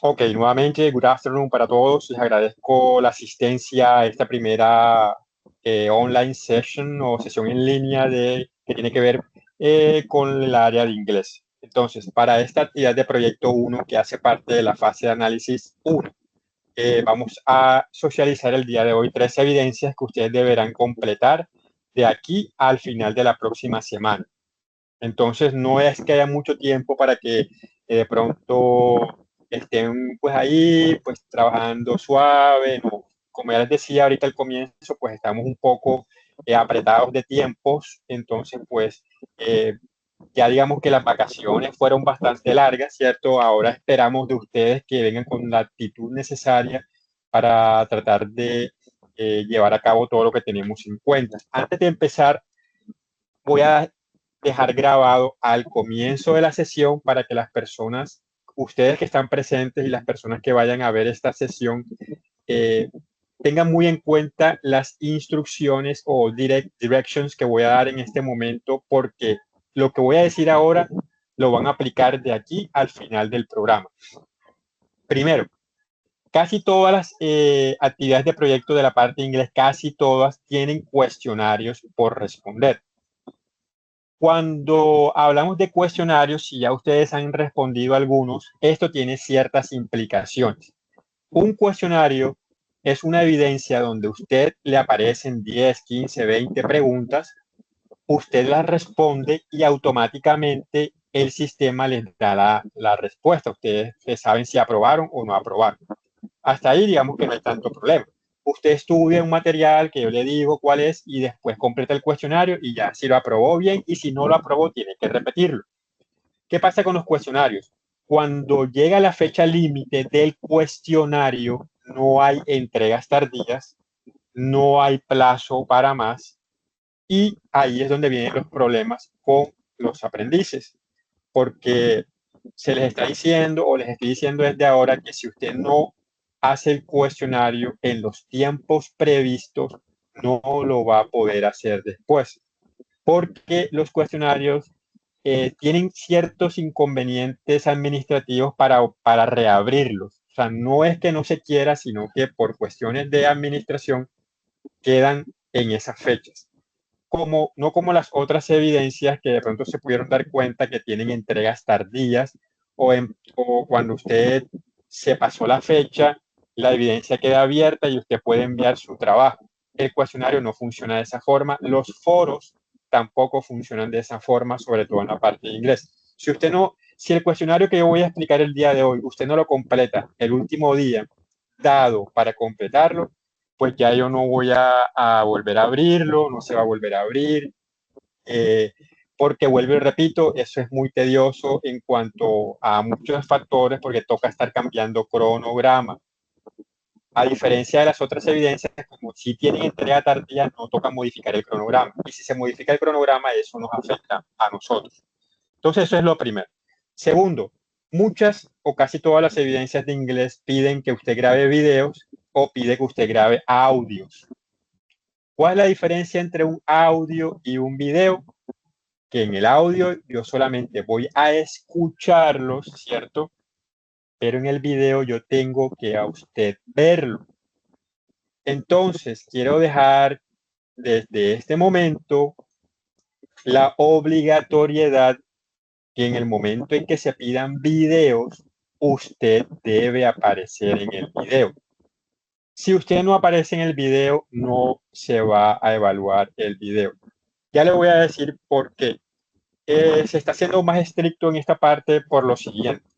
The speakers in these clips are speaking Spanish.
Ok, nuevamente, good afternoon para todos. Les agradezco la asistencia a esta primera online session o sesión en línea que tiene que ver con el área de inglés. Entonces, para esta actividad de proyecto 1, que hace parte de la fase de análisis 1, vamos a socializar el día de hoy 3 evidencias que ustedes deberán completar de aquí al final de la próxima semana. Entonces, no es que haya mucho tiempo para que de pronto estén pues ahí, pues trabajando suave, no. Como ya les decía ahorita al comienzo, pues estamos un poco apretados de tiempos, entonces pues eh, ya digamos que las vacaciones fueron bastante largas, ¿cierto? Ahora esperamos de ustedes que vengan con la actitud necesaria para tratar de llevar a cabo todo lo que tenemos en cuenta. Antes de empezar, voy a dejar grabado al comienzo de la sesión para que las personas, ustedes que están presentes y las personas que vayan a ver esta sesión, eh, tengan muy en cuenta las instrucciones o directions que voy a dar en este momento, porque lo que voy a decir ahora lo van a aplicar de aquí al final del programa. Primero, casi todas las actividades de proyecto de la parte de inglés, casi todas tienen cuestionarios por responder. Cuando hablamos de cuestionarios, si ya ustedes han respondido algunos, esto tiene ciertas implicaciones. Un cuestionario es una evidencia donde usted le aparecen 10, 15, 20 preguntas, usted las responde y automáticamente el sistema les da la respuesta. Ustedes saben si aprobaron o no aprobaron. Hasta ahí digamos que no hay tanto problema. Usted estudia un material que yo le digo cuál es y después completa el cuestionario y ya, si lo aprobó bien y si no lo aprobó tiene que repetirlo. ¿Qué pasa con los cuestionarios? Cuando llega la fecha límite del cuestionario, no hay entregas tardías, no hay plazo para más y ahí es donde vienen los problemas con los aprendices, porque se les está diciendo o les estoy diciendo desde ahora que si usted no hace el cuestionario en los tiempos previstos, no lo va a poder hacer después, porque los cuestionarios tienen ciertos inconvenientes administrativos para reabrirlos. O sea, no es que no se quiera, sino que por cuestiones de administración quedan en esas fechas. No como las otras evidencias que de pronto se pudieron dar cuenta que tienen entregas tardías o cuando usted se pasó la fecha, la evidencia queda abierta y usted puede enviar su trabajo. El cuestionario no funciona de esa forma, los foros tampoco funcionan de esa forma, sobre todo en la parte de inglés. Si el cuestionario que yo voy a explicar el día de hoy, usted no lo completa el último día dado para completarlo, pues ya yo no voy a volver a abrirlo, no se va a volver a abrir, eh, porque vuelvo y repito, eso es muy tedioso en cuanto a muchos factores, porque toca estar cambiando cronograma. A diferencia de las otras evidencias, como si tienen entrega tardía, no toca modificar el cronograma. Y si se modifica el cronograma, eso nos afecta a nosotros. Entonces, eso es lo primero. Segundo, muchas o casi todas las evidencias de inglés piden que usted grabe videos o pide que usted grabe audios. ¿Cuál es la diferencia entre un audio y un video? Que en el audio yo solamente voy a escucharlos, ¿cierto? Pero en el video yo tengo que a usted verlo. Entonces, quiero dejar desde este momento la obligatoriedad que en el momento en que se pidan videos, usted debe aparecer en el video. Si usted no aparece en el video, no se va a evaluar el video. Ya le voy a decir por qué. Se está haciendo más estricto en esta parte por lo siguiente.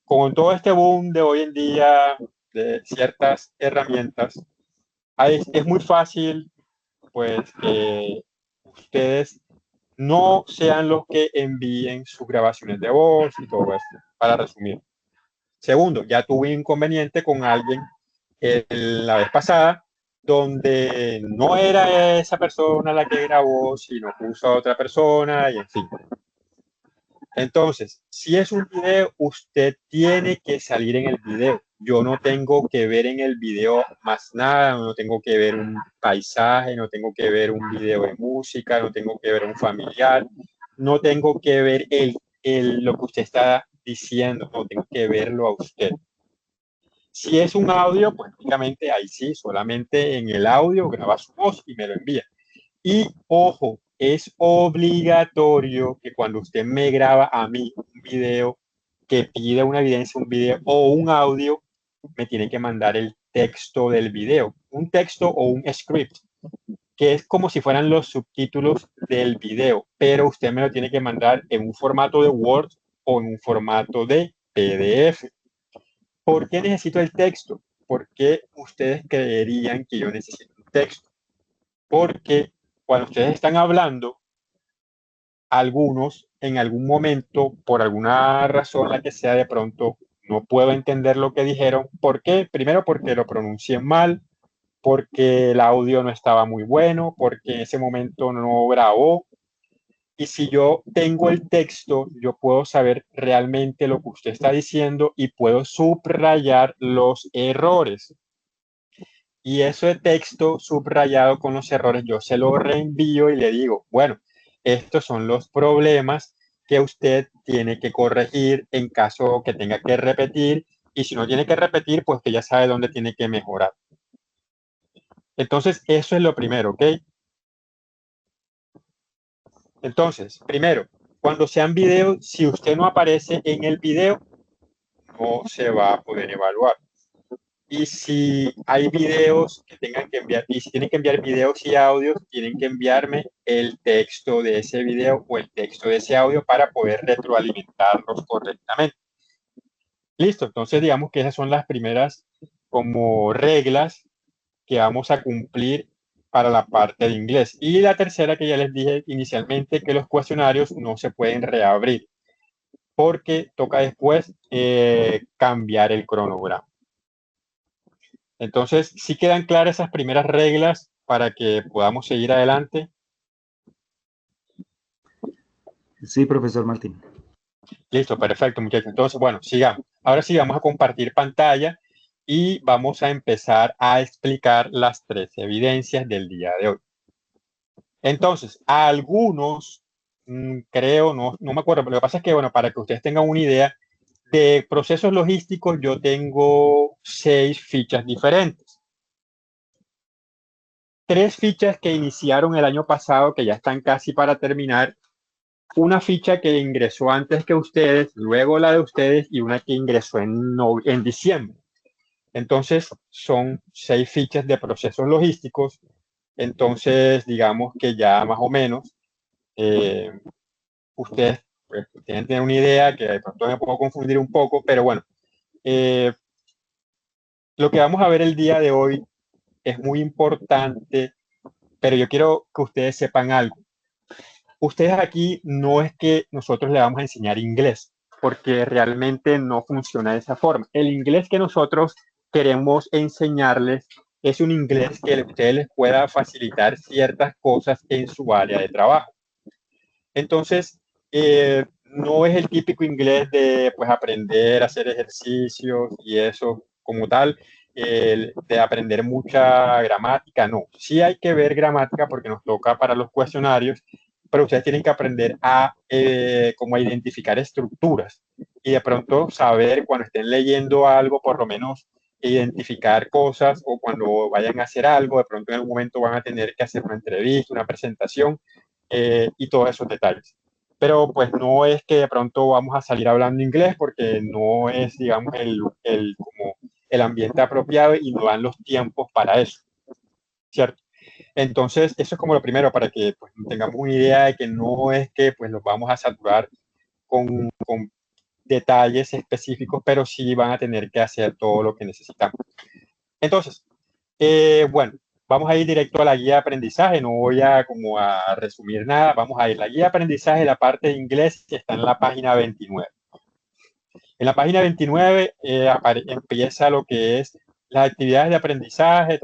Con todo este boom de hoy en día de ciertas herramientas, es muy fácil pues que ustedes no sean los que envíen sus grabaciones de voz y todo esto, para resumir. Segundo, ya tuve inconveniente con alguien la vez pasada, donde no era esa persona la que grabó, sino puso a otra persona y en fin. Entonces, si es un video, usted tiene que salir en el video. Yo no tengo que ver en el video más nada, no tengo que ver un paisaje, no tengo que ver un video de música, no tengo que ver un familiar, no tengo que ver lo que usted está diciendo, no tengo que verlo a usted. Si es un audio, pues lógicamente ahí sí, solamente en el audio graba su voz y me lo envía. Y ojo, es obligatorio que cuando usted me graba a mí un video, que pida una evidencia, un video o un audio, me tiene que mandar el texto del video, un texto o un script, que es como si fueran los subtítulos del video, pero usted me lo tiene que mandar en un formato de Word o en un formato de PDF. ¿Por qué necesito el texto? ¿Por qué ustedes creerían que yo necesito un texto? Porque cuando ustedes están hablando, algunos en algún momento, por alguna razón, la que sea, de pronto no puedo entender lo que dijeron. ¿Por qué? Primero porque lo pronuncié mal, porque el audio no estaba muy bueno, porque en ese momento no grabó. Y si yo tengo el texto, yo puedo saber realmente lo que usted está diciendo y puedo subrayar los errores. Y ese texto subrayado con los errores, yo se lo reenvío y le digo, bueno, estos son los problemas que usted tiene que corregir en caso que tenga que repetir. Y si no tiene que repetir, pues que ya sabe dónde tiene que mejorar. Entonces, eso es lo primero, ¿ok? Entonces, primero, cuando sean videos, si usted no aparece en el video, no se va a poder evaluar. Y si hay videos que tengan que enviar, y si tienen que enviar videos y audios, tienen que enviarme el texto de ese video o el texto de ese audio para poder retroalimentarlos correctamente. Listo, entonces digamos que esas son las primeras como reglas que vamos a cumplir para la parte de inglés. Y la tercera que ya les dije inicialmente, que los cuestionarios no se pueden reabrir porque toca después cambiar el cronograma. Entonces, sí quedan claras esas primeras reglas para que podamos seguir adelante. Sí, profesor Martín. Listo, perfecto, muchachos. Entonces, bueno, sigamos. Ahora sí vamos a compartir pantalla y vamos a empezar a explicar las 3 evidencias del día de hoy. Entonces, a algunos, creo, no me acuerdo, pero lo que pasa es que, bueno, para que ustedes tengan una idea, de procesos logísticos yo tengo 6 fichas diferentes. 3 fichas que iniciaron el año pasado, que ya están casi para terminar, una ficha que ingresó antes que ustedes, luego la de ustedes y una que ingresó en diciembre. Entonces, son 6 fichas de procesos logísticos. Entonces, digamos que ya más o menos ustedes pues, tienen que tener una idea, que de pronto me puedo confundir un poco, pero bueno, lo que vamos a ver el día de hoy es muy importante, pero yo quiero que ustedes sepan algo. Ustedes aquí no es que nosotros le vamos a enseñar inglés, porque realmente no funciona de esa forma. El inglés que nosotros queremos enseñarles es un inglés que a ustedes les pueda facilitar ciertas cosas en su área de trabajo. Entonces, no es el típico inglés de pues aprender a hacer ejercicios y eso como tal, de aprender mucha gramática, no. Sí hay que ver gramática porque nos toca para los cuestionarios, pero ustedes tienen que aprender a como a identificar estructuras y de pronto saber cuando estén leyendo algo, por lo menos identificar cosas o cuando vayan a hacer algo, de pronto en algún momento van a tener que hacer una entrevista, una presentación y todos esos detalles. Pero pues no es que de pronto vamos a salir hablando inglés porque no es, digamos, como el ambiente apropiado y no dan los tiempos para eso, ¿cierto? Entonces, eso es como lo primero para que pues, tengamos una idea de que no es que pues los vamos a saturar con detalles específicos, pero sí van a tener que hacer todo lo que necesitamos. Entonces, bueno, vamos a ir directo a la guía de aprendizaje, no voy a como a resumir nada, vamos a ir. La guía de aprendizaje, la parte de inglés, que está en la página 29. En la página 29 empieza lo que es las actividades de aprendizaje,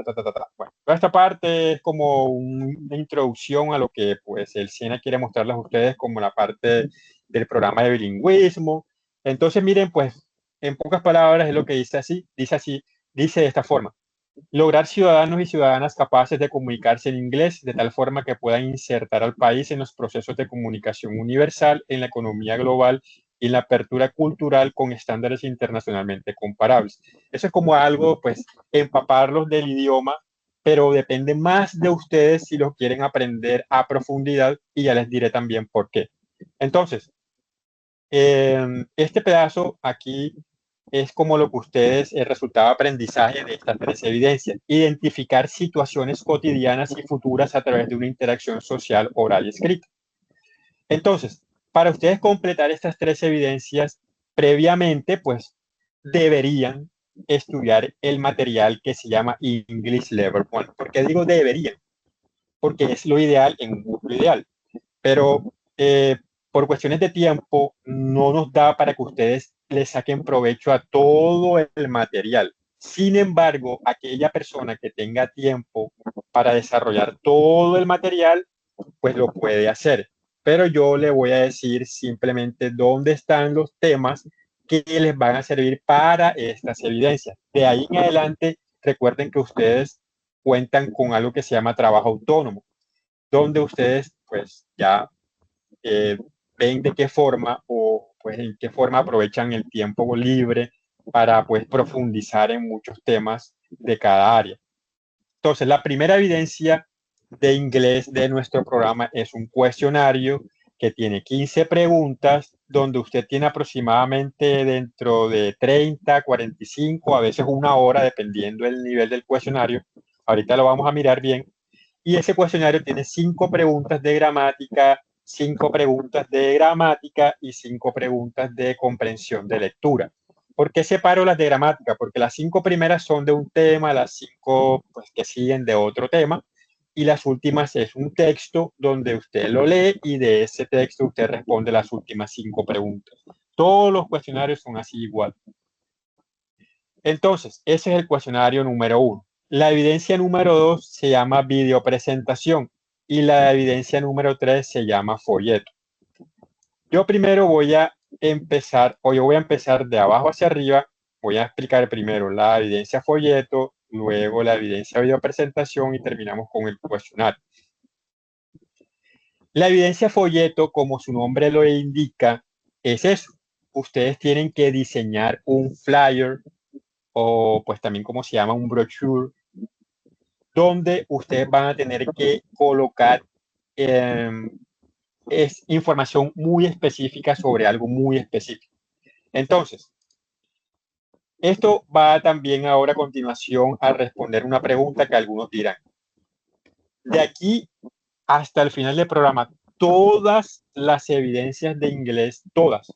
Bueno, toda esta parte es como una introducción a lo que pues el SIENA quiere mostrarles a ustedes como la parte del programa de bilingüismo. Entonces, miren, pues, en pocas palabras es lo que dice de esta forma. Lograr ciudadanos y ciudadanas capaces de comunicarse en inglés de tal forma que puedan insertar al país en los procesos de comunicación universal en la economía global y la apertura cultural con estándares internacionalmente comparables. Eso es como algo, pues, empaparlos del idioma, pero depende más de ustedes si lo quieren aprender a profundidad y ya les diré también por qué. Entonces, este pedazo aquí es como lo que ustedes, el resultado de aprendizaje de estas tres evidencias. Identificar situaciones cotidianas y futuras a través de una interacción social oral y escrita. Entonces, para ustedes completar estas tres evidencias, previamente, pues, deberían estudiar el material que se llama English Level 1. ¿Por qué digo deberían? Porque es lo ideal en un grupo ideal. Pero por cuestiones de tiempo no nos da para que ustedes le saquen provecho a todo el material. Sin embargo, aquella persona que tenga tiempo para desarrollar todo el material, pues lo puede hacer. Pero yo le voy a decir simplemente dónde están los temas que les van a servir para estas evidencias. De ahí en adelante, recuerden que ustedes cuentan con algo que se llama trabajo autónomo, donde ustedes pues ya ven de qué forma o pues en qué forma aprovechan el tiempo libre para pues profundizar en muchos temas de cada área. Entonces, la primera evidencia de inglés de nuestro programa es un cuestionario que tiene 15 preguntas, donde usted tiene aproximadamente dentro de 30, 45, a veces una hora, dependiendo del nivel del cuestionario. Ahorita lo vamos a mirar bien. Y ese cuestionario tiene 5 preguntas de gramática, 5 preguntas de gramática y 5 preguntas de comprensión de lectura. ¿Por qué separo las de gramática? Porque las 5 primeras son de un tema, las 5 pues, que siguen de otro tema, y las últimas es un texto donde usted lo lee y de ese texto usted responde las últimas 5 preguntas. Todos los cuestionarios son así igual. Entonces, ese es el cuestionario número 1. La evidencia número 2 se llama videopresentación y la evidencia número 3 se llama folleto. Yo primero voy a empezar, o yo voy a empezar de abajo hacia arriba. Voy a explicar primero la evidencia folleto, luego la evidencia videopresentación y terminamos con el cuestionario. La evidencia folleto, como su nombre lo indica, es eso. Ustedes tienen que diseñar un flyer o pues también como se llama un brochure, donde ustedes van a tener que colocar es información muy específica sobre algo muy específico. Entonces, esto va también ahora a continuación a responder una pregunta que algunos dirán. De aquí hasta el final del programa, todas las evidencias de inglés, todas,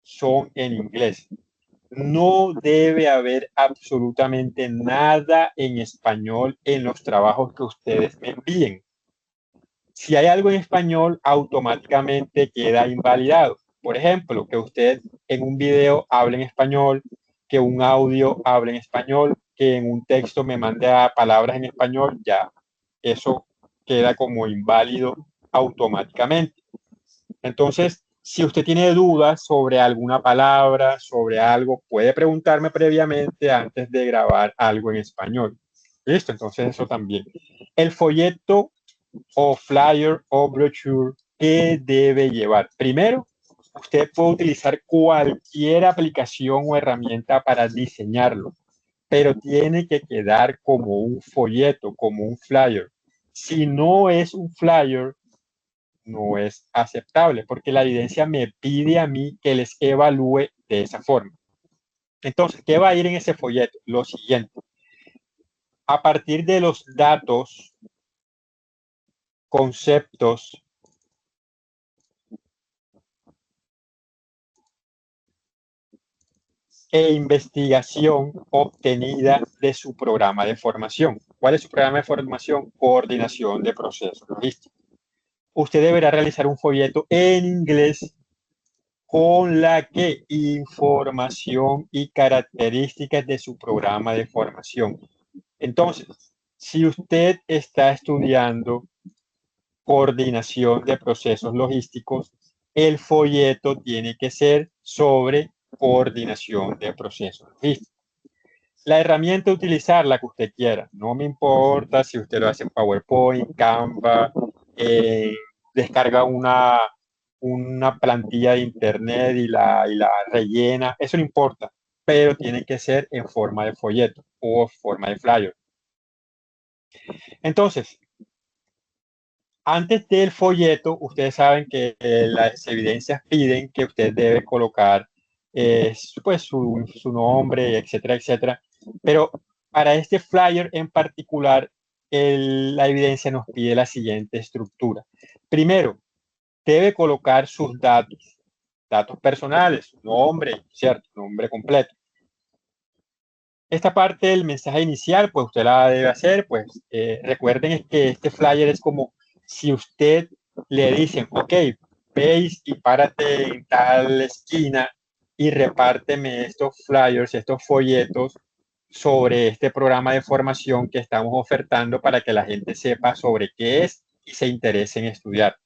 son en inglés. No debe haber absolutamente nada en español en los trabajos que ustedes me envíen. Si hay algo en español, automáticamente queda invalidado. Por ejemplo, que usted en un video hable en español, que un audio hable en español, que en un texto me mande a palabras en español, ya eso queda como inválido automáticamente. Entonces, si usted tiene dudas sobre alguna palabra, sobre algo, puede preguntarme previamente antes de grabar algo en español. ¿Listo? Entonces, eso también. El folleto o flyer o brochure, ¿qué debe llevar? Primero, usted puede utilizar cualquier aplicación o herramienta para diseñarlo, pero tiene que quedar como un folleto, como un flyer. Si no es un flyer, no es aceptable, porque la evidencia me pide a mí que les evalúe de esa forma. Entonces, ¿qué va a ir en ese folleto? Lo siguiente. A partir de los datos, conceptos e investigación obtenida de su programa de formación. ¿Cuál es su programa de formación? Coordinación de procesos logísticos. Usted deberá realizar un folleto en inglés con la que información y características de su programa de formación. Entonces, si usted está estudiando coordinación de procesos logísticos, el folleto tiene que ser sobre coordinación de procesos logísticos. La herramienta a utilizar, la que usted quiera. No me importa si usted lo hace en PowerPoint, Canva, descarga una plantilla de internet y la rellena, eso no importa, pero tiene que ser en forma de folleto o forma de flyer. Entonces, antes del folleto, ustedes saben que las evidencias piden que usted debe colocar pues su nombre, etcétera, etcétera. Pero para este flyer en particular, la evidencia nos pide la siguiente estructura. Primero, debe colocar sus datos personales, su nombre, ¿cierto? Nombre completo. Esta parte del mensaje inicial, pues usted la debe hacer, pues recuerden que este flyer es como si usted le dicen, ok, veis y párate en tal esquina y repárteme estos flyers, estos folletos sobre este programa de formación que estamos ofertando para que la gente sepa sobre qué es y se interese en estudiar.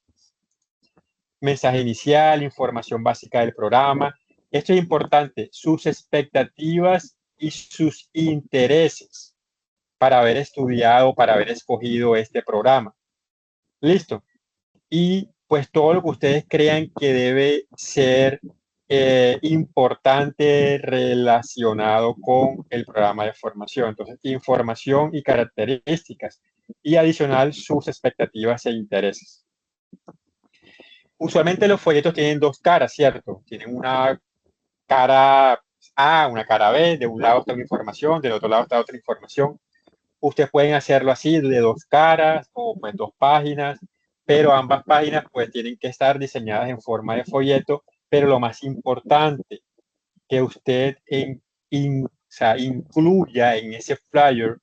Mensaje inicial, información básica del programa. Esto es importante, sus expectativas y sus intereses para haber estudiado, para haber escogido este programa. Listo. Y pues todo lo que ustedes crean que debe ser importante relacionado con el programa de formación. Entonces, información y características. Y adicional, sus expectativas e intereses. Usualmente los folletos tienen dos caras, ¿cierto? Tienen una cara A, una cara B, de un lado está una información, del otro lado está otra información. Ustedes pueden hacerlo así, de dos caras o pues dos páginas, pero ambas páginas pues tienen que estar diseñadas en forma de folleto, pero lo más importante, que usted o sea, incluya en ese flyer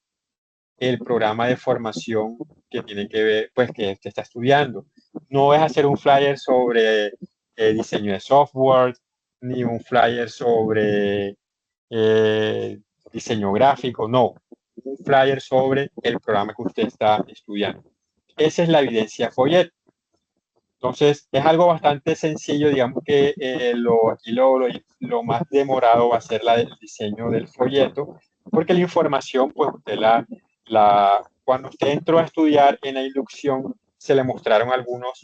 el programa de formación que tiene que ver, pues que usted está estudiando. No es hacer un flyer sobre diseño de software, ni un flyer sobre diseño gráfico, no. Un flyer sobre el programa que usted está estudiando. Esa es la evidencia folleto. Entonces, es algo bastante sencillo, digamos que aquí lo más demorado va a ser el diseño del folleto, porque la información, pues usted cuando usted entró a estudiar en la inducción, se le mostraron algunos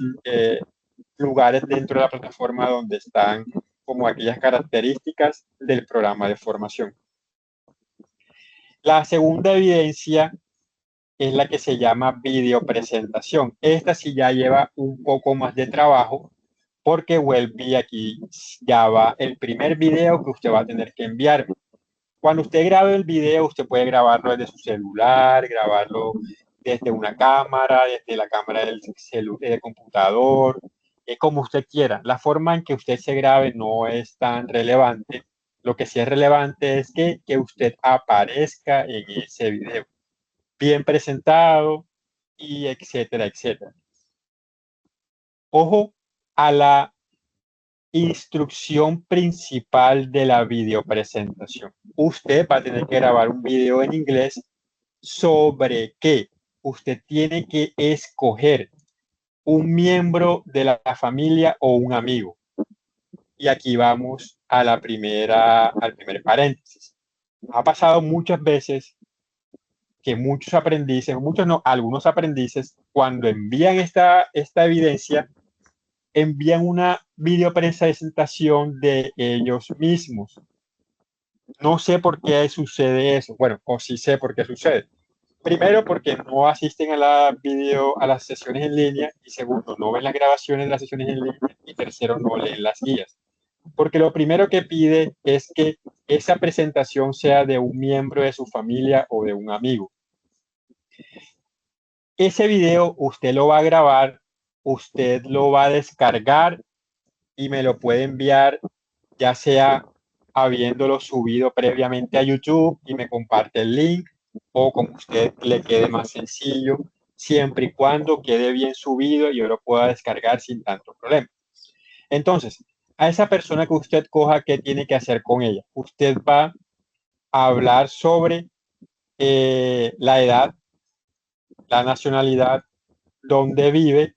lugares dentro de la plataforma donde están como aquellas características del programa de formación. La segunda evidencia es la que se llama videopresentación. Esta sí ya lleva un poco más de trabajo porque vuelve aquí ya va el primer video que usted va a tener que enviarme. Cuando usted grabe el video, usted puede grabarlo desde su celular, grabarlo desde una cámara, desde la cámara del computador, como usted quiera. La forma en que usted se grabe no es tan relevante. Lo que sí es relevante es que usted aparezca en ese video bien presentado y etcétera, etcétera. Ojo a la instrucción principal de la videopresentación. Usted va a tener que grabar un video en inglés sobre qué. Usted tiene que escoger un miembro de la familia o un amigo. Y aquí vamos a al primer paréntesis. Ha pasado muchas veces que muchos aprendices, muchos no, algunos aprendices, cuando envían esta evidencia, envían una videopresentación de ellos mismos. No sé por qué sucede eso. Bueno, o sí sé por qué sucede. Primero, porque no asisten a las sesiones en línea. Y segundo, no ven las grabaciones de las sesiones en línea. Y tercero, no leen las guías. Porque lo primero que pide es que esa presentación sea de un miembro de su familia o de un amigo. Ese video usted lo va a grabar, usted lo va a descargar y me lo puede enviar, ya sea habiéndolo subido previamente a YouTube y me comparte el link, o como usted le quede más sencillo, siempre y cuando quede bien subido y yo lo pueda descargar sin tanto problema. Entonces, a esa persona que usted coja, ¿qué tiene que hacer con ella? Usted va a hablar sobre la edad, la nacionalidad, dónde vive,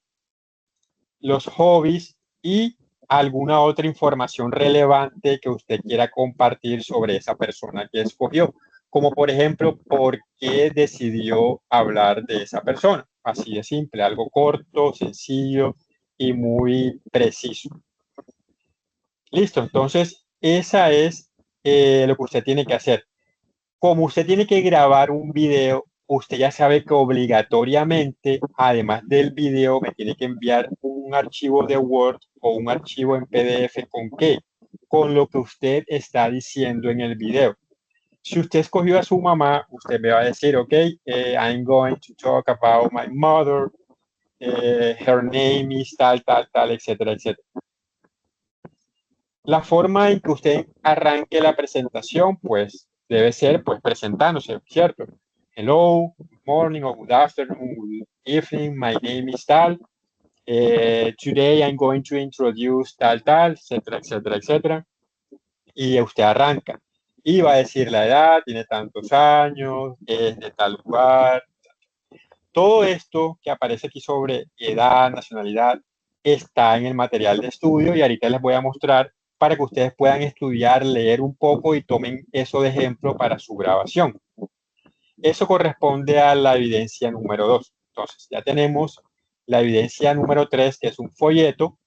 los hobbies y alguna otra información relevante que usted quiera compartir sobre esa persona que escogió, como por ejemplo, por qué decidió hablar de esa persona. Así de simple, algo corto, sencillo, y muy preciso. Listo, entonces esa es lo que usted tiene que hacer. Como usted tiene que grabar un video, usted ya sabe que obligatoriamente, además del video, me tiene que enviar un archivo de Word o un archivo en PDF. ¿Con qué? Con lo que usted está diciendo en el video. Si usted escogió a su mamá, usted me va a decir, ok, I'm going to talk about my mother, her name is tal, tal, tal, etcétera, etcétera. La forma en que usted arranque la presentación, pues, debe ser, pues, presentándose, ¿cierto? Hello, good morning, or good afternoon, good evening, my name is tal. Today I'm going to introduce tal, tal, etcétera, etcétera, etcétera. Y usted arranca. Y va a decir la edad, tiene tantos años, es de tal lugar. Todo esto que aparece aquí sobre edad, nacionalidad, está en el material de estudio y ahorita les voy a mostrar para que ustedes puedan estudiar, leer un poco y tomen eso de ejemplo para su grabación. Eso corresponde a la evidencia número 2. Entonces, ya tenemos la evidencia número 3, que es un folleto.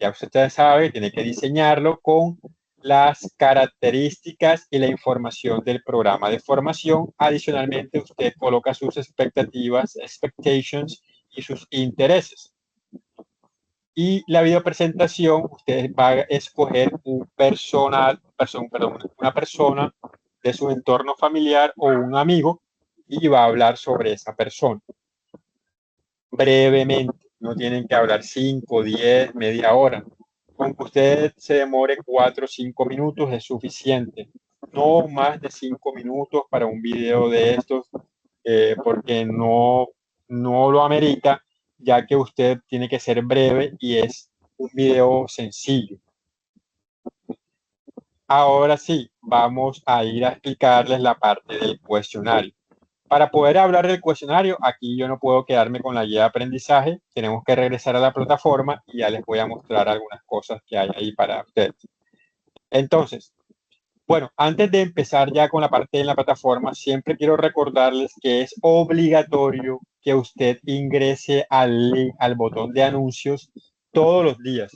Ya usted sabe, tiene que diseñarlo con las características y la información del programa de formación. Adicionalmente, usted coloca sus expectativas, expectations y sus intereses. Y la videopresentación, usted va a escoger una persona de su entorno familiar o un amigo y va a hablar sobre esa persona. Brevemente, no tienen que hablar 5, 10, media hora. Con que usted se demore 4 o 5 minutos es suficiente. No más de 5 minutos para un video de estos, porque no lo amerita, ya que usted tiene que ser breve y es un video sencillo. Ahora sí, vamos a ir a explicarles la parte del cuestionario. Para poder hablar del cuestionario, aquí yo no puedo quedarme con la guía de aprendizaje. Tenemos que regresar a la plataforma y ya les voy a mostrar algunas cosas que hay ahí para ustedes. Entonces, bueno, antes de empezar ya con la parte de la plataforma, siempre quiero recordarles que es obligatorio que usted ingrese al link, al botón de anuncios todos los días.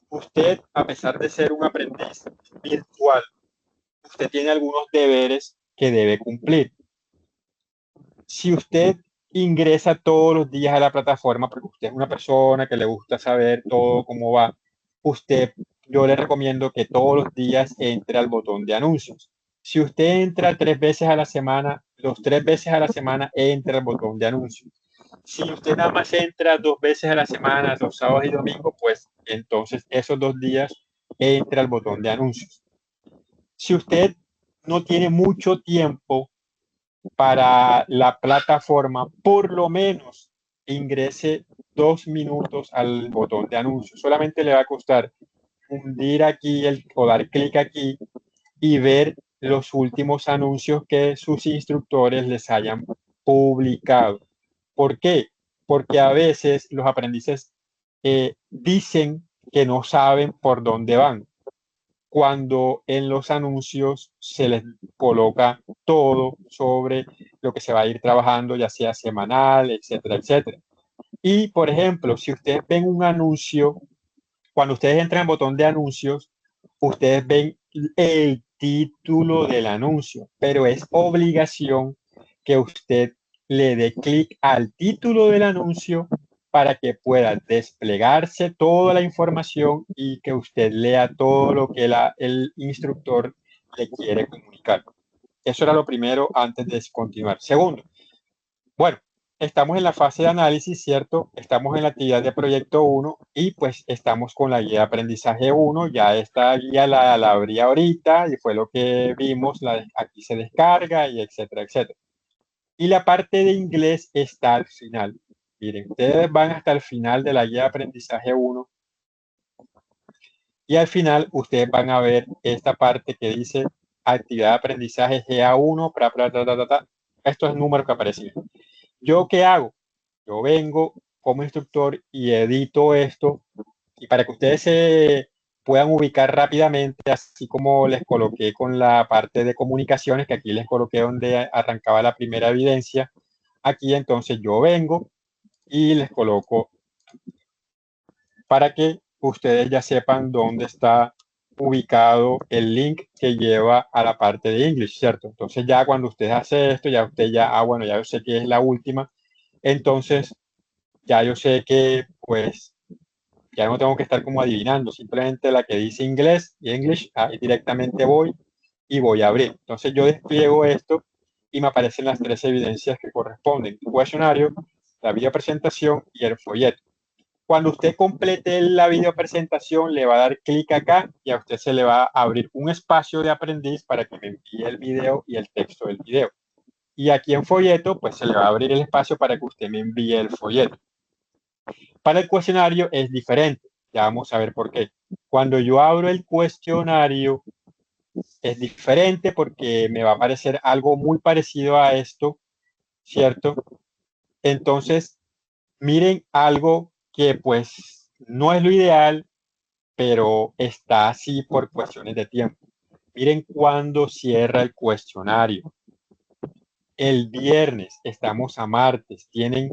Usted, a pesar de ser un aprendiz virtual, usted tiene algunos deberes que debe cumplir. Si usted ingresa todos los días a la plataforma, porque usted es una persona que le gusta saber todo cómo va, yo le recomiendo que todos los días entre al botón de anuncios. Si usted entra 3 veces a la semana, los 3 veces a la semana entra al botón de anuncios. Si usted nada más entra 2 veces a la semana, los sábados y domingos, pues entonces esos 2 días entra al botón de anuncios. Si usted no tiene mucho tiempo para la plataforma, por lo menos ingrese 2 minutos al botón de anuncios. Solamente le va a costar hundir aquí o dar clic aquí y ver los últimos anuncios que sus instructores les hayan publicado. ¿Por qué? Porque a veces los aprendices dicen que no saben por dónde van, cuando en los anuncios se les coloca todo sobre lo que se va a ir trabajando, ya sea semanal, etcétera, etcétera. Y, por ejemplo, si ustedes ven un anuncio, cuando ustedes entran en botón de anuncios, ustedes ven el título del anuncio, pero es obligación que usted le dé clic al título del anuncio para que pueda desplegarse toda la información y que usted lea todo lo que el instructor le quiere comunicar. Eso era lo primero antes de continuar. Segundo, bueno, estamos en la fase de análisis, ¿cierto? Estamos en la actividad de proyecto 1 y pues estamos con la guía de aprendizaje 1. Ya esta guía la abrí ahorita y fue lo que vimos. Aquí se descarga y etcétera, etcétera. Y la parte de inglés está al final. Miren, ustedes van hasta el final de la guía de aprendizaje 1 y al final ustedes van a ver esta parte que dice actividad de aprendizaje GA1, Esto es el número que aparece. ¿Yo qué hago? Yo vengo como instructor y edito esto y para que ustedes se puedan ubicar rápidamente, así como les coloqué con la parte de comunicaciones, que aquí les coloqué donde arrancaba la primera evidencia. Aquí entonces yo vengo y les coloco para que ustedes ya sepan dónde está ubicado el link que lleva a la parte de English, ¿cierto? Entonces ya cuando usted hace esto, ya usted ya, bueno, ya yo sé que es la última, entonces ya yo sé que pues ya no tengo que estar como adivinando, simplemente la que dice inglés y English, ahí directamente voy y voy a abrir. Entonces yo despliego esto y me aparecen las tres evidencias que corresponden: el cuestionario, la videopresentación y el folleto. Cuando usted complete la videopresentación, le va a dar clic acá y a usted se le va a abrir un espacio de aprendiz para que me envíe el video y el texto del video. Y aquí en folleto, pues se le va a abrir el espacio para que usted me envíe el folleto. Para el cuestionario es diferente. Ya vamos a ver por qué. Cuando yo abro el cuestionario, es diferente porque me va a aparecer algo muy parecido a esto, ¿cierto? Entonces, miren algo que pues no es lo ideal, pero está así por cuestiones de tiempo. Miren cuándo cierra el cuestionario. El viernes, estamos a martes, tienen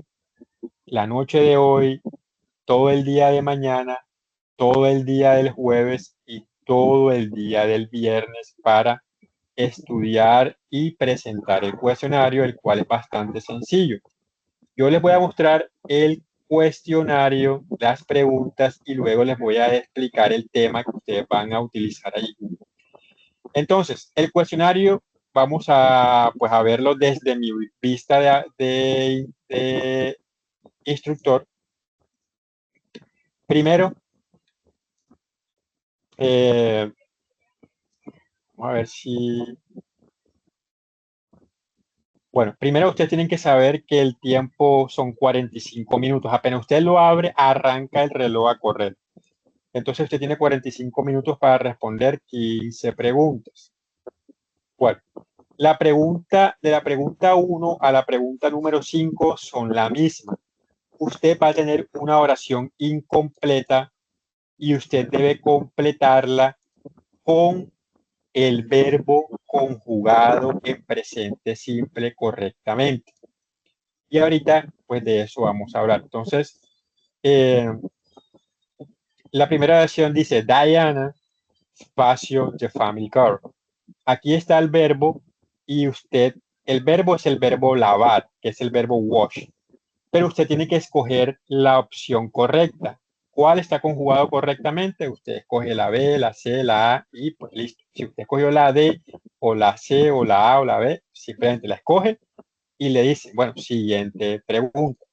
la noche de hoy, todo el día de mañana, todo el día del jueves y todo el día del viernes para estudiar y presentar el cuestionario, el cual es bastante sencillo. Yo les voy a mostrar el cuestionario, las preguntas y luego les voy a explicar el tema que ustedes van a utilizar allí. Entonces, el cuestionario vamos a, pues, a verlo desde mi vista de instructor. Primero, vamos a ver si... Bueno, primero ustedes tienen que saber que el tiempo son 45 minutos. Apenas usted lo abre, arranca el reloj a correr. Entonces usted tiene 45 minutos para responder 15 preguntas. Bueno, la pregunta de la pregunta 1 a la pregunta número 5 son la misma. Usted va a tener una oración incompleta y usted debe completarla con el verbo conjugado en presente simple correctamente. Y ahorita, pues de eso vamos a hablar. Entonces, la primera versión dice Diana, espacio, the family car. Aquí está el verbo y usted, el verbo es el verbo lavar, que es el verbo wash. Pero usted tiene que escoger la opción correcta. ¿Cuál está conjugado correctamente? Usted escoge la B, la C, la A y pues listo. Si usted escogió la D o la C o la A o la B, simplemente la escoge y le dice, bueno, siguiente pregunta.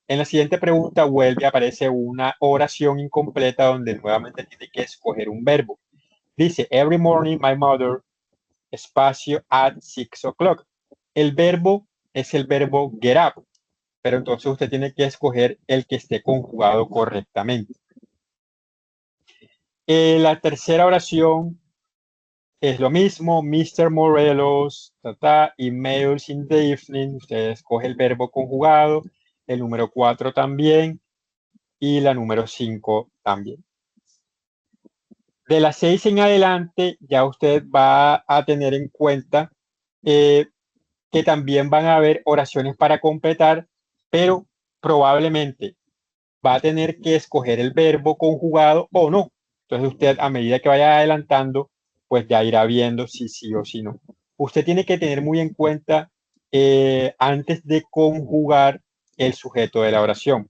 En la siguiente pregunta vuelve a aparecer una oración incompleta donde nuevamente tiene que escoger un verbo. Dice, every morning my mother, espacio, at 6 o'clock. El verbo es el verbo get up, pero entonces usted tiene que escoger el que esté conjugado correctamente. La tercera oración es lo mismo, Mr. Morelos, emails in the evening, usted escoge el verbo conjugado, el número 4 también, y la número 5 también. De las 6 en adelante, ya usted va a tener en cuenta que también van a haber oraciones para completar, pero probablemente va a tener que escoger el verbo conjugado o no. Entonces usted, a medida que vaya adelantando, pues ya irá viendo si sí o si no. Usted tiene que tener muy en cuenta antes de conjugar el sujeto de la oración.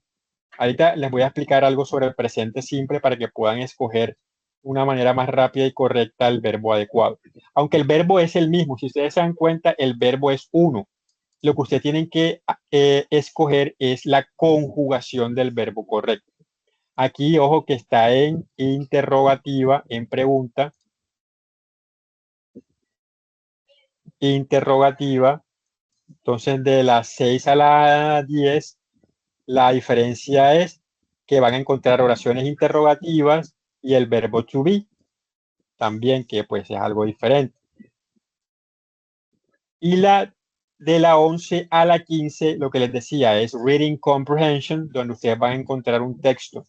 Ahorita les voy a explicar algo sobre el presente simple para que puedan escoger una manera más rápida y correcta el verbo adecuado. Aunque el verbo es el mismo, si ustedes se dan cuenta, el verbo es uno. Lo que ustedes tienen que escoger es la conjugación del verbo correcto. Aquí, ojo que está en interrogativa, en pregunta. Interrogativa. Entonces, de las 6 a las 10, la diferencia es que van a encontrar oraciones interrogativas y el verbo to be, también que pues es algo diferente. Y de la 11 a la 15, lo que les decía es reading comprehension, donde ustedes van a encontrar un texto.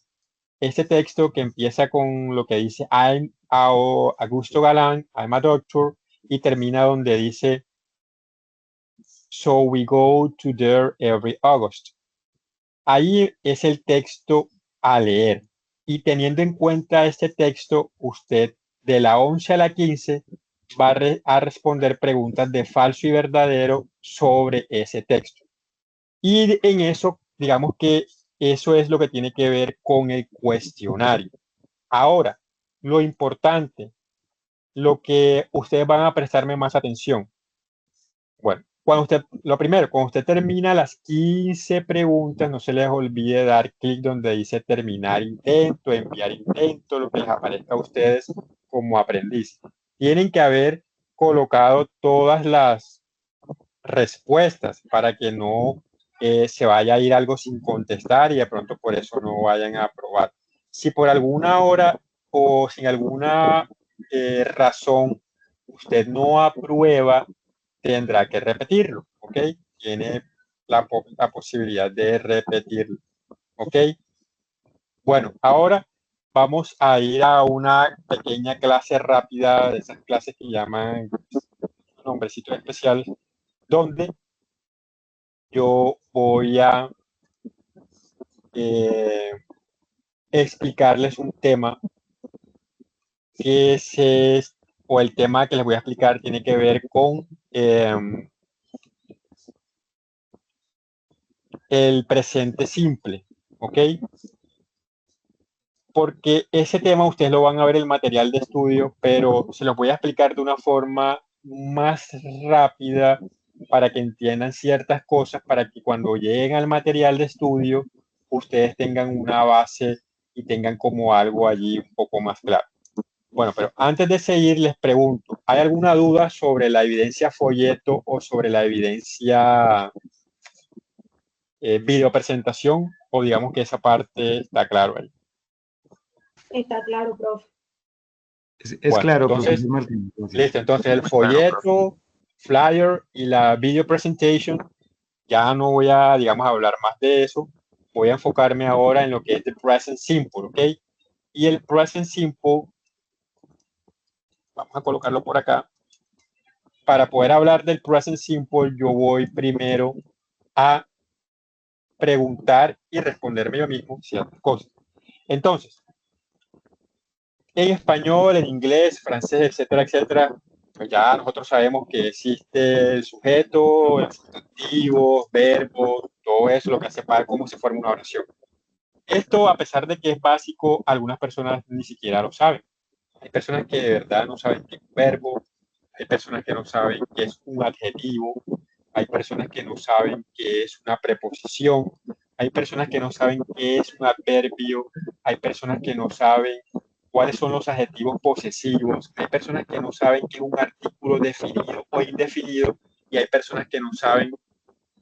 Este texto que empieza con lo que dice I'm Augusto Galán, I'm a doctor, y termina donde dice so we go to there every August. Ahí es el texto a leer. Y teniendo en cuenta este texto, usted de la 11 a la 15 va a responder preguntas de falso y verdadero sobre ese texto. Y en eso, digamos que eso es lo que tiene que ver con el cuestionario. Ahora, lo importante, lo que ustedes van a prestarme más atención. Bueno, cuando usted termina las 15 preguntas, no se les olvide dar clic donde dice terminar intento, enviar intento, lo que les aparezca a ustedes como aprendiz. Tienen que haber colocado todas las respuestas para que no se vaya a ir algo sin contestar y de pronto por eso no vayan a aprobar. Si por alguna hora o sin alguna razón usted no aprueba, tendrá que repetirlo, ¿ok? Tiene la posibilidad de repetirlo, ¿ok? Bueno, ahora vamos a ir a una pequeña clase rápida, de esas clases que llaman nombrecitos especiales, donde yo voy a eh, explicarles un tema que es, o el tema que les voy a explicar tiene que ver con el presente simple, ¿ok? Porque ese tema ustedes lo van a ver en el material de estudio, pero se los voy a explicar de una forma más rápida para que entiendan ciertas cosas, para que cuando lleguen al material de estudio ustedes tengan una base y tengan como algo allí un poco más claro. Bueno, pero antes de seguir les pregunto, ¿hay alguna duda sobre la evidencia folleto o sobre la evidencia video presentación? O digamos que esa parte está claro ahí. Está claro, profe. Es Bueno, claro, entonces, profesor Martín. Gracias. listo. Entonces, el folleto, flyer y la video presentation, ya no voy a, digamos, hablar más de eso. Voy a enfocarme ahora en lo que es el present simple, ¿ok? Y el present simple, vamos a colocarlo por acá. Para poder hablar del present simple, yo voy primero a preguntar y responderme yo mismo ciertas cosas. Entonces, en español, en inglés, francés, etcétera, etcétera, pues ya nosotros sabemos que existe el sujeto, el sustantivo, verbos, todo eso, lo que hace para cómo se forma una oración. Esto, a pesar de que es básico, algunas personas ni siquiera lo saben. Hay personas que de verdad no saben qué es un verbo, hay personas que no saben qué es un adjetivo, hay personas que no saben qué es una preposición, hay personas que no saben qué es un adverbio, hay personas que no saben cuáles son los adjetivos posesivos, hay personas que no saben qué es un artículo definido o indefinido y hay personas que no saben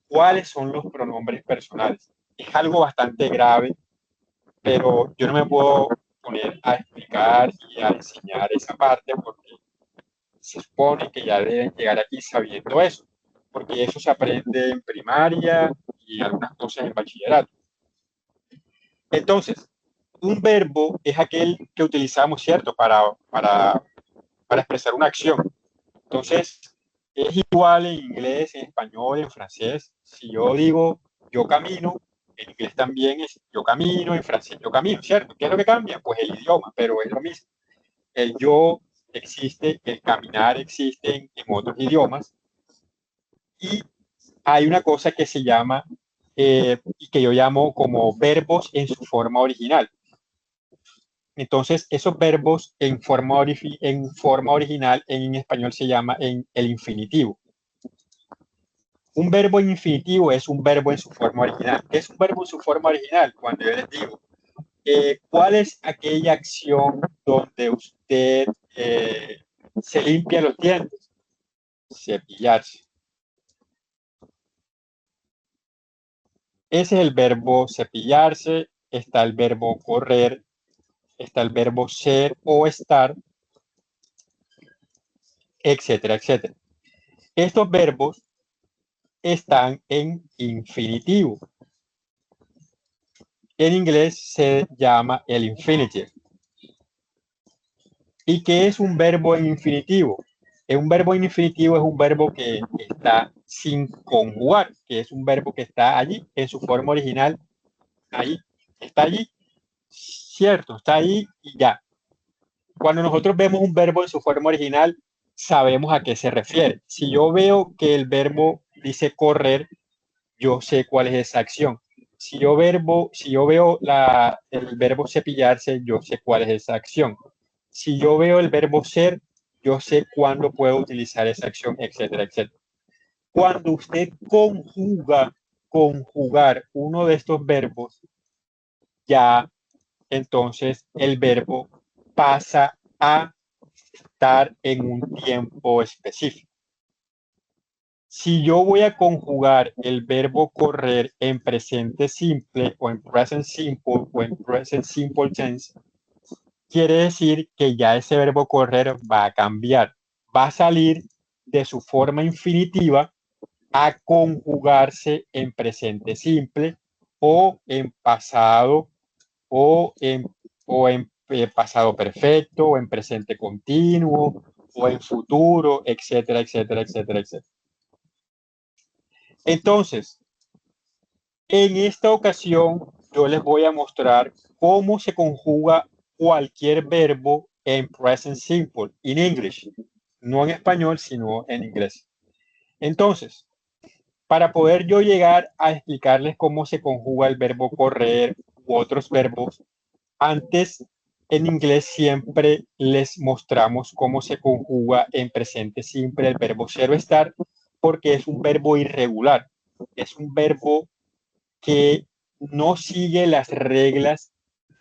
cuáles son los pronombres personales. Es algo bastante grave, pero yo no me puedo poner a explicar y a enseñar esa parte porque se supone que ya deben llegar aquí sabiendo eso, porque eso se aprende en primaria y algunas cosas en bachillerato. Entonces, un verbo es aquel que utilizamos, ¿cierto?, para expresar una acción. Entonces, es igual en inglés, en español, en francés. Si yo digo yo camino, en inglés también es yo camino, en francés yo camino, ¿cierto? ¿Qué es lo que cambia? Pues el idioma, pero es lo mismo. El yo existe, el caminar existe en otros idiomas y hay una cosa que se llama, y que yo llamo como verbos en su forma original. Entonces, esos verbos en forma original en español se llama en el infinitivo. Un verbo en infinitivo es un verbo en su forma original. ¿Qué es un verbo en su forma original? Cuando yo les digo, ¿cuál es aquella acción donde usted se limpia los dientes? Cepillarse. Ese es el verbo cepillarse. Está el verbo correr. Está el verbo ser o estar, etcétera, etcétera. Estos verbos están en infinitivo. En inglés se llama el infinitive. ¿Y qué es un verbo en infinitivo? Un verbo en infinitivo es un verbo que está sin conjugar, que es un verbo que está allí en su forma original, ahí, está allí, cierto, está ahí y ya. Cuando nosotros vemos un verbo en su forma original, sabemos a qué se refiere. Si yo veo que el verbo dice correr, yo sé cuál es esa acción. Si yo veo el verbo cepillarse, yo sé cuál es esa acción. Si yo veo el verbo ser, yo sé cuándo puedo utilizar esa acción, etcétera, etcétera. Cuando usted conjugar uno de estos verbos, ya entonces el verbo pasa a estar en un tiempo específico. Si yo voy a conjugar el verbo correr en presente simple o en present simple tense, quiere decir que ya ese verbo correr va a cambiar, va a salir de su forma infinitiva a conjugarse en presente simple o en pasado o en pasado perfecto o en presente continuo o en futuro, etcétera, etcétera, etcétera, etcétera. Entonces, en esta ocasión yo les voy a mostrar cómo se conjuga cualquier verbo en present simple, in English, no en español, sino en inglés. Entonces, para poder yo llegar a explicarles cómo se conjuga el verbo correr u otros verbos, antes en inglés siempre les mostramos cómo se conjuga en presente simple el verbo ser o estar, porque es un verbo irregular, es un verbo que no sigue las reglas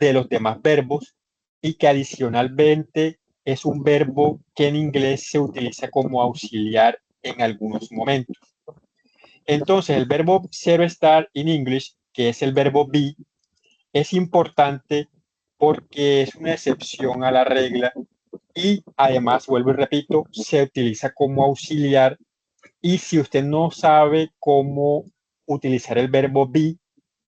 de los demás verbos y que adicionalmente es un verbo que en inglés se utiliza como auxiliar en algunos momentos. Entonces, el verbo ser o estar in English, que es el verbo be, es importante porque es una excepción a la regla y además, vuelvo y repito, se utiliza como auxiliar. Y si usted no sabe cómo utilizar el verbo be,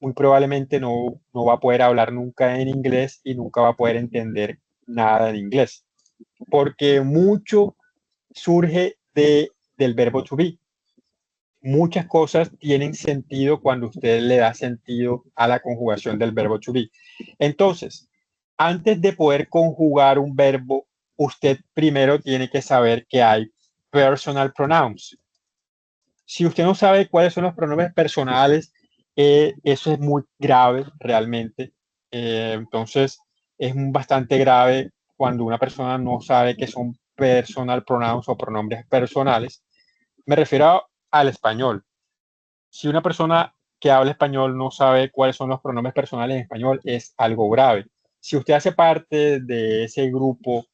muy probablemente no va a poder hablar nunca en inglés y nunca va a poder entender nada en inglés, porque mucho surge del verbo to be. Muchas cosas tienen sentido cuando usted le da sentido a la conjugación del verbo to be. Entonces, antes de poder conjugar un verbo, usted primero tiene que saber que hay personal pronouns. Si usted no sabe cuáles son los pronombres personales, eso es muy grave realmente. Entonces, es bastante grave cuando una persona no sabe qué son personal pronouns o pronombres personales. Me refiero al español. Si una persona que habla español no sabe cuáles son los pronombres personales en español, es algo grave. Si usted hace parte de ese grupo,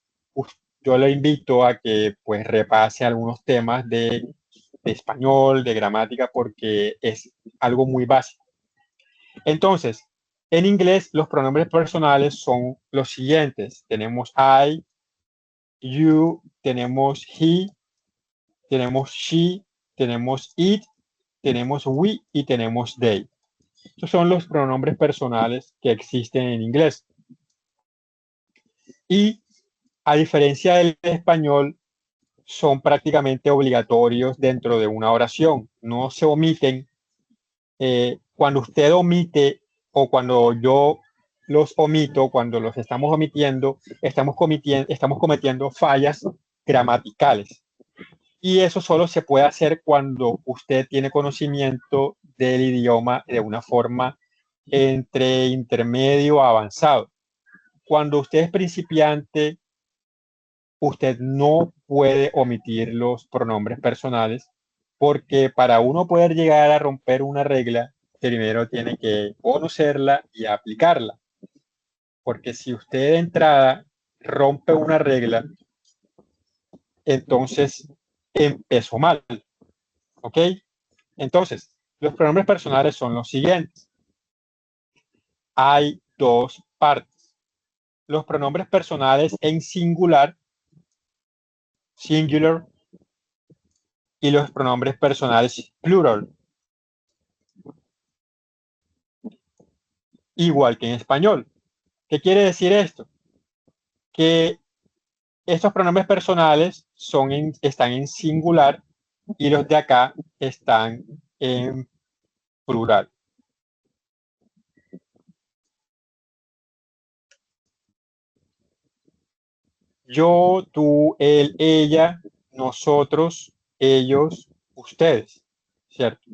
yo le invito a que pues repase algunos temas de español, de gramática, porque es algo muy básico. Entonces, en inglés los pronombres personales son los siguientes. Tenemos I, you, tenemos he, tenemos she, tenemos it, tenemos we y tenemos they. Estos son los pronombres personales que existen en inglés. Y a diferencia del español, son prácticamente obligatorios dentro de una oración. No se omiten. Cuando usted omite o cuando yo los omito, cuando los estamos omitiendo, estamos cometiendo fallas gramaticales. Y eso solo se puede hacer cuando usted tiene conocimiento del idioma de una forma entre intermedio a avanzado. Cuando usted es principiante, usted no puede omitir los pronombres personales porque para uno poder llegar a romper una regla, primero tiene que conocerla y aplicarla. Porque si usted de entrada rompe una regla, entonces empezó mal. ¿Ok? Entonces, los pronombres personales son los siguientes. Hay dos partes. Los pronombres personales en singular, y los pronombres personales plural. Igual que en español. ¿Qué quiere decir esto? Que estos pronombres personales están en singular y los de acá están en plural. yo, tú, él, ella, nosotros, ellos, ustedes, ¿cierto?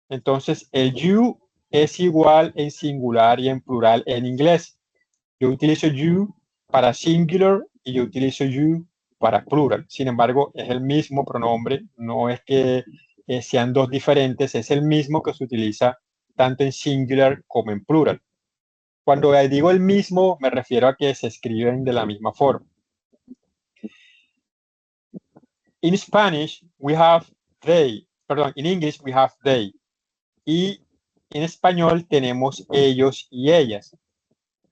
Entonces, el you es igual en singular y en plural en inglés. Yo utilizo you para singular y yo utilizo you para plural. Sin embargo, es el mismo pronombre, no es que sean dos diferentes, es el mismo que se utiliza tanto en singular como en plural. Cuando digo el mismo, me refiero a que se escriben de la misma forma. In Spanish, we have they. Perdón, in English, we have they. Y en español tenemos ellos y ellas.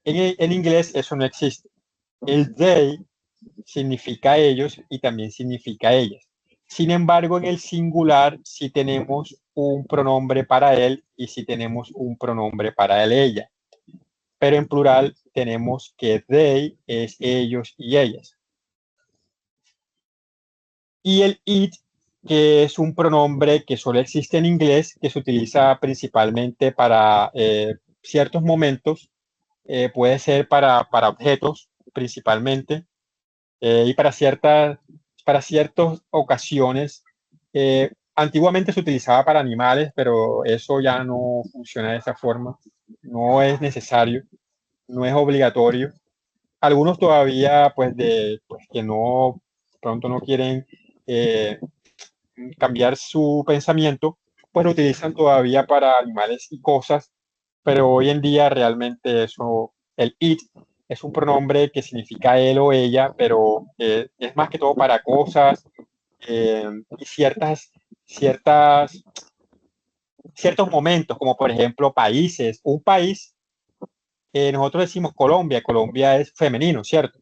En inglés eso no existe. El they significa ellos y también significa ellas. Sin embargo, en el singular sí tenemos un pronombre para él y sí tenemos un pronombre para él, ella. Pero en plural tenemos que they es ellos y ellas. Y el it, que es un pronombre que solo existe en inglés, que se utiliza principalmente para ciertos momentos, puede ser para objetos principalmente, y para ciertas ocasiones. Antiguamente se utilizaba para animales, pero eso ya no funciona de esa forma. No es necesario, no es obligatorio. Algunos todavía, pues, que no, pronto no quieren eh, cambiar su pensamiento, pues lo utilizan todavía para animales y cosas, pero hoy en día realmente eso, el it, es un pronombre que significa él o ella, pero es más que todo para cosas y ciertos momentos, como por ejemplo países. Un país, nosotros decimos Colombia, Colombia es femenino, ¿cierto?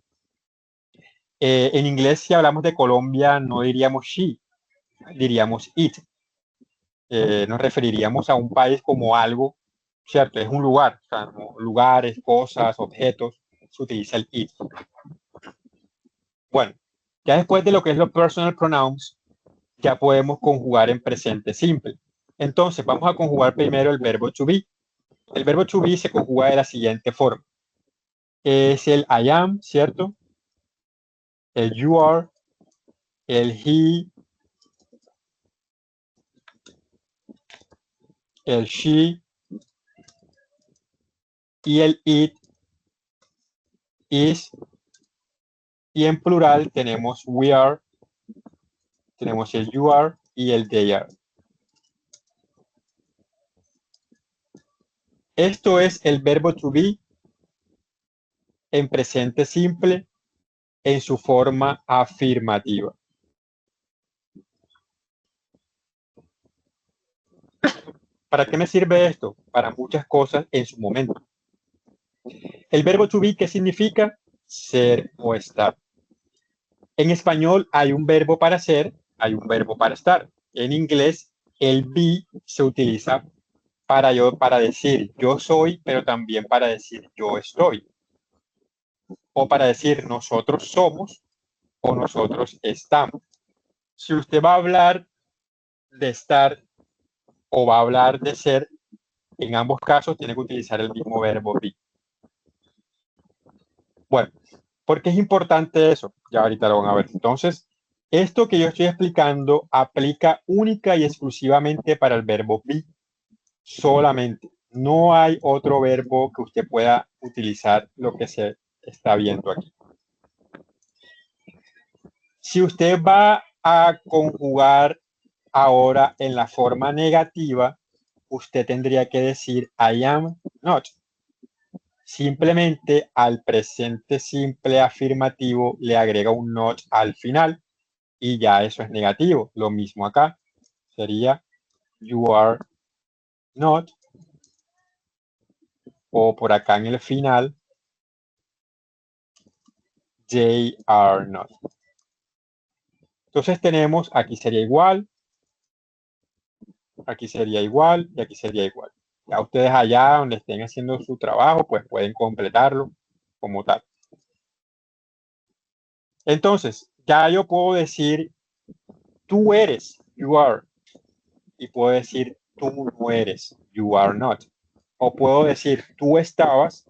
En inglés, si hablamos de Colombia, no diríamos she, diríamos it. Nos referiríamos a un país como algo, ¿cierto? Es un lugar, o sea, ¿no? Lugares, cosas, objetos, se utiliza el it. Bueno, ya después de lo que es los personal pronouns, ya podemos conjugar en presente simple. Entonces, vamos a conjugar primero el verbo to be. El verbo to be se conjuga de la siguiente forma. Es el I am, ¿cierto? El you are, el he, el she y el it, is, y en plural tenemos we are, tenemos el you are y el they are. Esto es el verbo to be en presente simple en su forma afirmativa. ¿Para qué me sirve esto? Para muchas cosas en su momento. El verbo to be, ¿qué significa? Ser o estar. En español hay un verbo para ser, hay un verbo para estar. En inglés, el be se utiliza para decir yo soy, pero también para decir yo estoy. O para decir nosotros somos o nosotros estamos. Si usted va a hablar de estar o va a hablar de ser, en ambos casos tiene que utilizar el mismo verbo be. Bueno, ¿por qué es importante eso? Ya ahorita lo van a ver. Entonces, esto que yo estoy explicando aplica única y exclusivamente para el verbo be. Solamente. No hay otro verbo que usted pueda utilizar lo que se está viendo aquí. Si usted va a conjugar ahora en la forma negativa, usted tendría que decir I am not. Simplemente al presente simple afirmativo le agrega un not al final y ya eso es negativo. Lo mismo acá. Sería you are not. O por acá en el final, they are not. Entonces tenemos, aquí sería igual, aquí sería igual y aquí sería igual. Ya ustedes allá donde estén haciendo su trabajo, pues pueden completarlo como tal. Entonces, ya yo puedo decir, tú eres, you are. Y puedo decir, tú no eres, you are not. O puedo decir, tú estabas,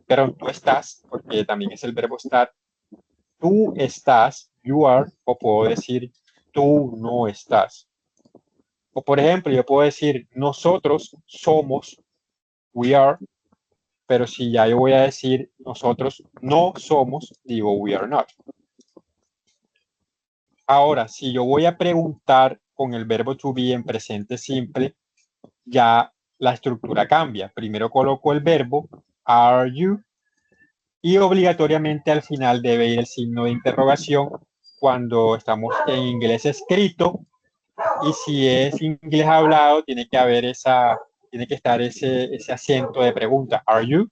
pero tú estás, porque también es el verbo estar. Tú estás, you are, o puedo decir tú no estás. O por ejemplo, yo puedo decir nosotros somos, we are, pero si ya yo voy a decir nosotros no somos, digo we are not. Ahora, si yo voy a preguntar con el verbo to be en presente simple, ya la estructura cambia. Primero coloco el verbo, are you, y obligatoriamente al final debe ir el signo de interrogación cuando estamos en inglés escrito, y si es inglés hablado, tiene que estar ese acento de pregunta, are you?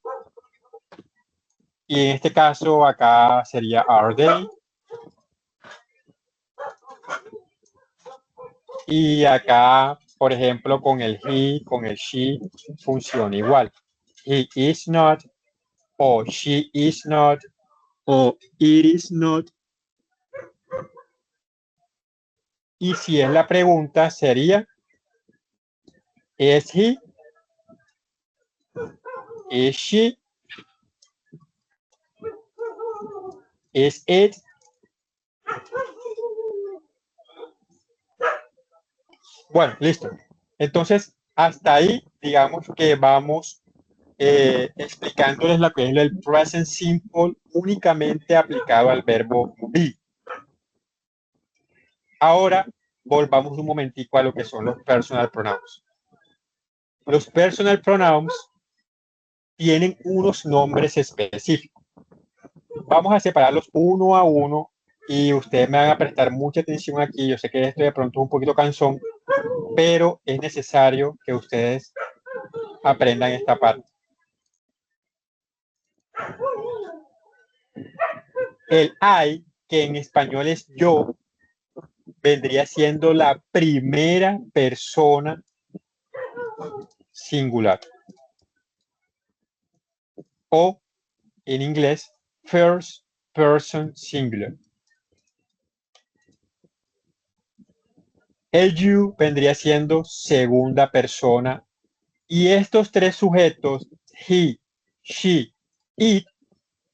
Y en este caso acá sería are they. Y acá, por ejemplo, con el he, con el she, funciona igual. He is not, o she is not, o it is not. Y si es la pregunta, sería is he, is she, is it. Bueno, listo. Entonces, hasta ahí, digamos que vamos explicándoles lo que es el present simple únicamente aplicado al verbo be. Ahora, volvamos un momentico a lo que son los personal pronouns. Los personal pronouns tienen unos nombres específicos. Vamos a separarlos uno a uno y ustedes me van a prestar mucha atención aquí. Yo sé que esto de pronto es un poquito cansón, pero es necesario que ustedes aprendan esta parte. El I, que en español es yo, vendría siendo la primera persona singular. O en inglés, first person singular. El you vendría siendo segunda persona. Y estos tres sujetos, he, she, it,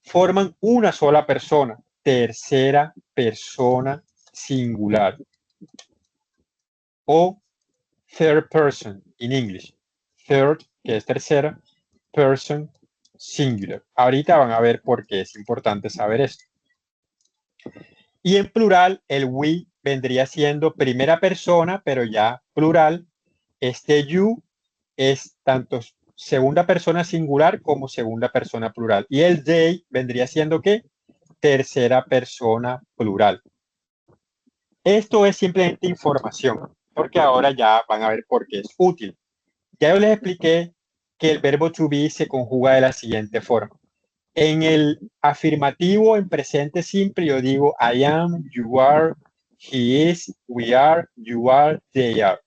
forman una sola persona, tercera persona singular. O third person in English. Third, que es tercera, person singular. Ahorita van a ver por qué es importante saber esto. Y en plural, el we vendría siendo primera persona, pero ya plural. Este you es tanto segunda persona singular como segunda persona plural. Y el they vendría siendo ¿qué? Tercera persona plural. Esto es simplemente información, porque ahora ya van a ver por qué es útil. Ya yo les expliqué que el verbo to be se conjuga de la siguiente forma. En el afirmativo en presente simple yo digo I am, you are, he is, we are, you are, they are.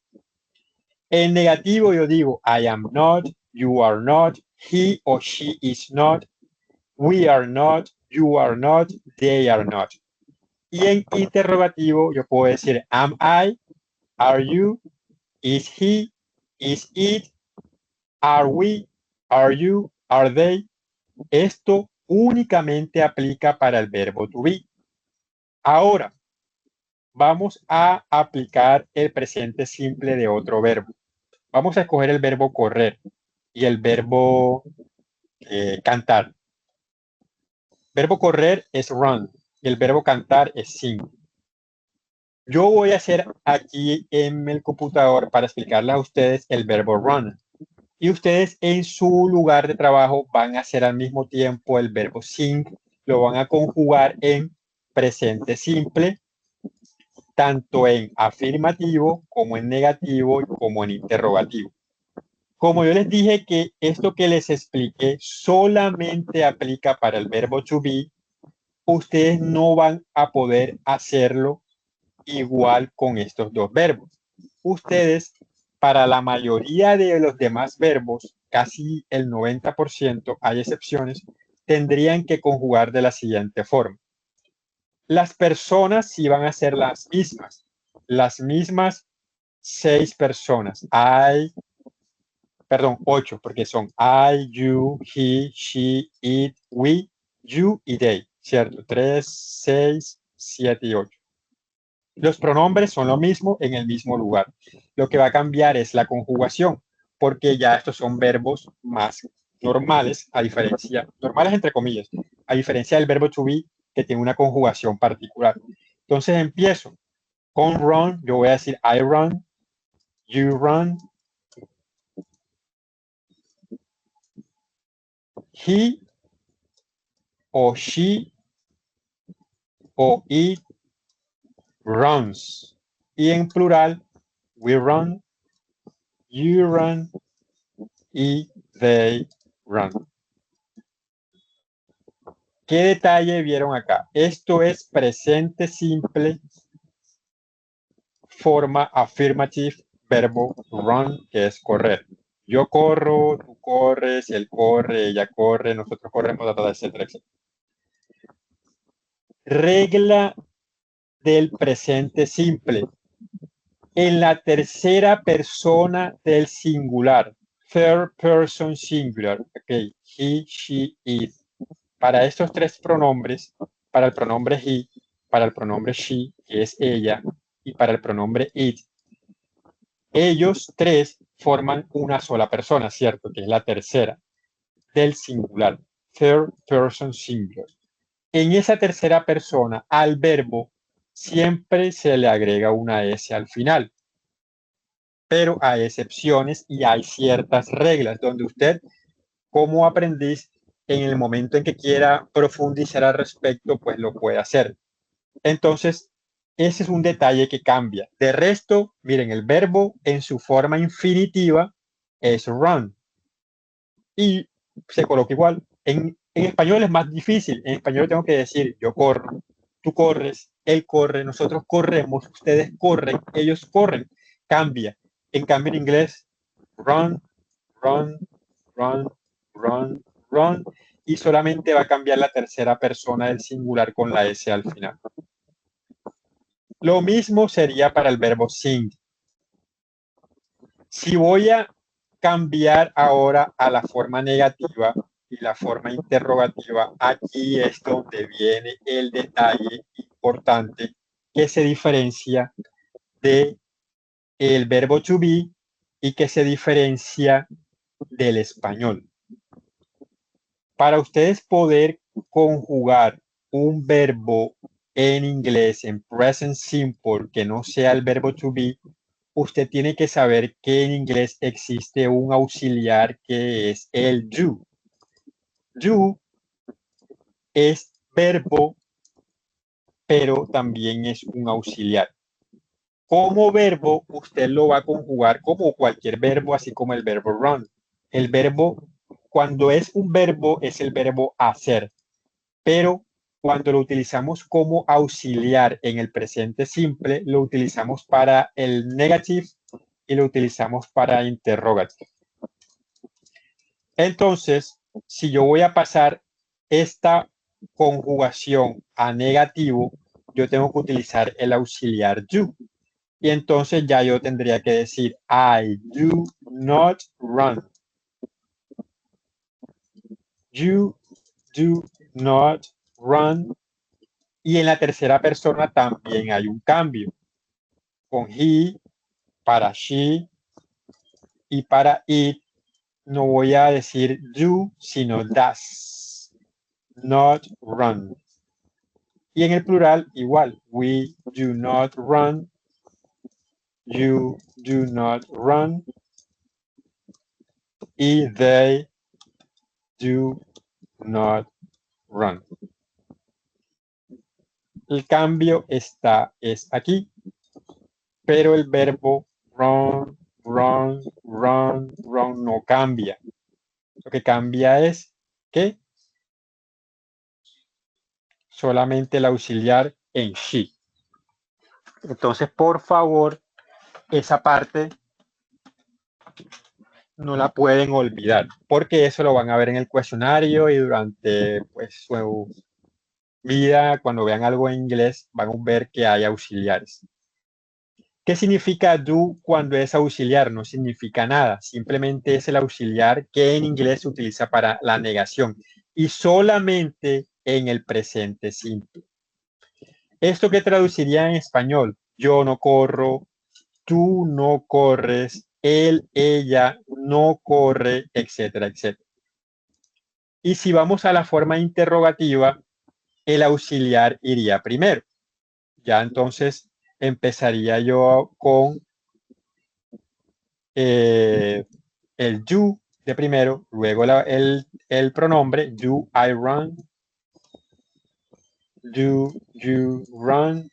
En negativo yo digo I am not, you are not, he or she is not, we are not, you are not, they are not. Y en interrogativo yo puedo decir am I, are you, is he, is it, are we, are you, are they. Esto únicamente aplica para el verbo to be. Ahora, vamos a aplicar el presente simple de otro verbo. Vamos a escoger el verbo correr y el verbo cantar. Verbo correr es run y el verbo cantar es sing. Yo voy a hacer aquí en el computador para explicarles a ustedes el verbo run. Y ustedes en su lugar de trabajo van a hacer al mismo tiempo el verbo sing, lo van a conjugar en presente simple, tanto en afirmativo como en negativo como en interrogativo. Como yo les dije que esto que les expliqué solamente aplica para el verbo to be, ustedes no van a poder hacerlo igual con estos dos verbos. Ustedes, para la mayoría de los demás verbos, casi el 90%, hay excepciones, tendrían que conjugar de la siguiente forma. Las personas sí van a ser las mismas 6 personas. I, perdón, 8, porque son I, you, he, she, it, we, you y they, ¿cierto? 3, 6, 7 y 8. Los pronombres son lo mismo en el mismo lugar. Lo que va a cambiar es la conjugación, porque ya estos son verbos más normales, normales entre comillas, a diferencia del verbo to be, que tiene una conjugación particular. Entonces empiezo con run, yo voy a decir I run, you run, he o she o it runs. Y en plural, we run, you run y they run. ¿Qué detalle vieron acá? Esto es presente simple, forma affirmative, verbo run, que es correr. Yo corro, tú corres, él corre, ella corre, nosotros corremos, etcétera, etcétera. Regla del presente simple. En la tercera persona del singular. Third person singular. Ok. He, she, it. Para estos tres pronombres, para el pronombre he, para el pronombre she, que es ella, y para el pronombre it, ellos tres forman una sola persona, ¿cierto? Que es la tercera del singular. Third person singular. En esa tercera persona, al verbo, siempre se le agrega una S al final. Pero hay excepciones y hay ciertas reglas donde usted, como aprendiz, en el momento en que quiera profundizar al respecto, pues lo puede hacer. Entonces, ese es un detalle que cambia. De resto, miren, el verbo en su forma infinitiva es run. Y se coloca igual. En español es más difícil. En español tengo que decir yo corro, tú corres, él corre, nosotros corremos, ustedes corren, ellos corren. Cambia. En cambio, en inglés, run, run, run, run, run. Y solamente va a cambiar la tercera persona del singular con la S al final. Lo mismo sería para el verbo sing. Si voy a cambiar ahora a la forma negativa y la forma interrogativa, aquí es donde viene el detalle importante que se diferencia de el verbo to be y que se diferencia del español. Para ustedes poder conjugar un verbo en inglés en present simple que no sea el verbo to be, usted tiene que saber que en inglés existe un auxiliar que es el do. Do es verbo, pero también es un auxiliar. Como verbo, usted lo va a conjugar como cualquier verbo, así como el verbo run. El verbo, cuando es un verbo, es el verbo hacer, pero cuando lo utilizamos como auxiliar en el presente simple, lo utilizamos para el negative y lo utilizamos para interrogative. Entonces, si yo voy a pasar esta conjugación a negativo, yo tengo que utilizar el auxiliar do. Y entonces ya yo tendría que decir I do not run. You do not run. Y en la tercera persona también hay un cambio. Con he, para she y para it, no voy a decir do, sino does not run. Y en el plural, igual. We do not run. You do not run. Y they do not run. El cambio es aquí, pero el verbo run, run, run, run no cambia. Lo que cambia es que solamente el auxiliar en she. Entonces, por favor, esa parte no la pueden olvidar, porque eso lo van a ver en el cuestionario y durante pues, su vida, cuando vean algo en inglés, van a ver que hay auxiliares. ¿Qué significa do cuando es auxiliar? No significa nada. Simplemente es el auxiliar que en inglés se utiliza para la negación y solamente en el presente simple. ¿Esto qué traduciría en español? Yo no corro, tú no corres, él, ella no corre, etcétera, etcétera. Y si vamos a la forma interrogativa, el auxiliar iría primero. Ya entonces empezaría yo con el you de primero, luego el pronombre do I run, do you run,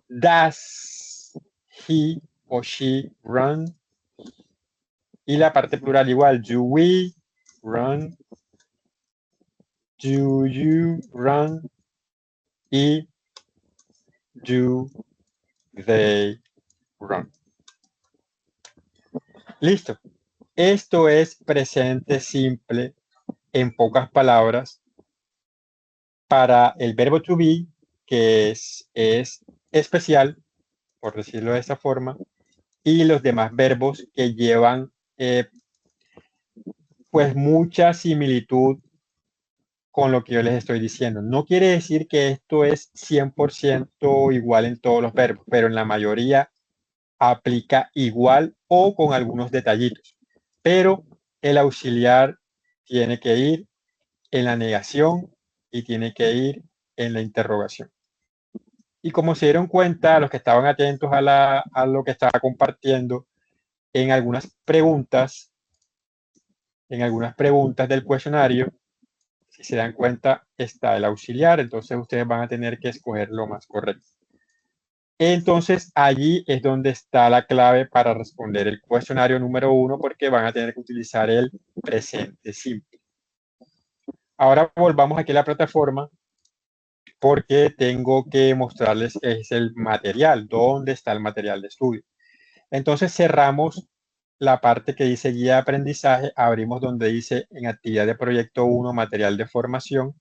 does he or she run, y la parte plural igual, do we run, do you run y do they run. Listo. Esto es presente simple en pocas palabras para el verbo to be, que es especial, por decirlo de esta forma, y los demás verbos que llevan pues mucha similitud con lo que yo les estoy diciendo. No quiere decir que esto es 100% igual en todos los verbos, pero en la mayoría aplica igual o con algunos detallitos. Pero el auxiliar tiene que ir en la negación y tiene que ir en la interrogación. Y como se dieron cuenta, los que estaban atentos a lo que estaba compartiendo, en algunas preguntas del cuestionario, si se dan cuenta, está el auxiliar, entonces ustedes van a tener que escoger lo más correcto. Entonces, allí es donde está la clave para responder el cuestionario número 1, porque van a tener que utilizar el presente simple. Ahora volvamos aquí a la plataforma, porque tengo que mostrarles es el material, dónde está el material de estudio. Entonces cerramos la parte que dice guía de aprendizaje, abrimos donde dice en actividad de proyecto 1, material de formación,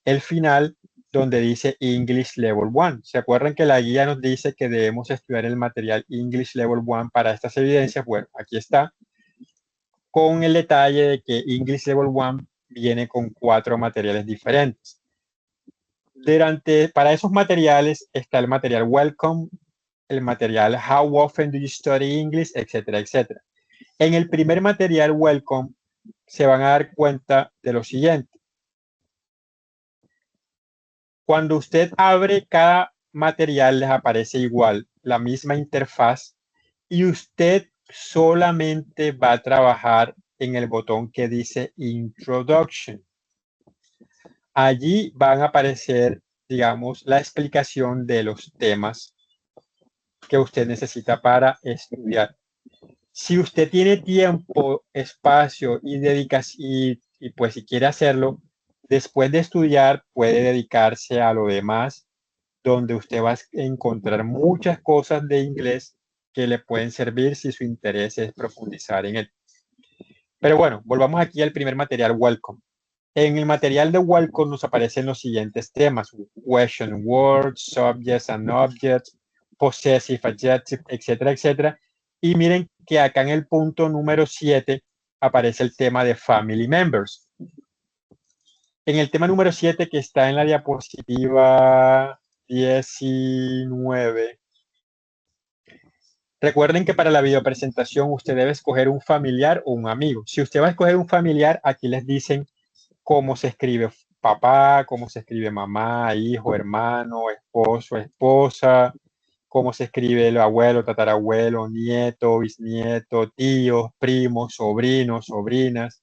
el final donde dice English Level 1. ¿Se acuerdan que la guía nos dice que debemos estudiar el material English Level 1 para estas evidencias? Bueno, aquí está, con el detalle de que English Level 1 viene con 4 materiales diferentes. Para esos materiales está el material Welcome, el material How Often Do You Study English, etcétera, etcétera. En el primer material Welcome se van a dar cuenta de lo siguiente. Cuando usted abre cada material les aparece igual, la misma interfaz, y usted solamente va a trabajar en el botón que dice Introduction. Allí van a aparecer, digamos, la explicación de los temas que usted necesita para estudiar. Si usted tiene tiempo, espacio y dedicación y pues si quiere hacerlo, después de estudiar puede dedicarse a lo demás, donde usted va a encontrar muchas cosas de inglés que le pueden servir si su interés es profundizar en él. Pero bueno, volvamos aquí al primer material, Welcome. En el material de Welcome nos aparecen los siguientes temas: question words, subjects and objects, possessive adjective, etcétera, etcétera. Y miren que acá en el punto número 7 aparece el tema de family members. En el tema número 7, que está en la diapositiva 19, recuerden que para la videopresentación usted debe escoger un familiar o un amigo. Si usted va a escoger un familiar, aquí les dicen cómo se escribe papá, cómo se escribe mamá, hijo, hermano, esposo, esposa, cómo se escribe el abuelo, tatarabuelo, nieto, bisnieto, tíos, primos, sobrinos, sobrinas,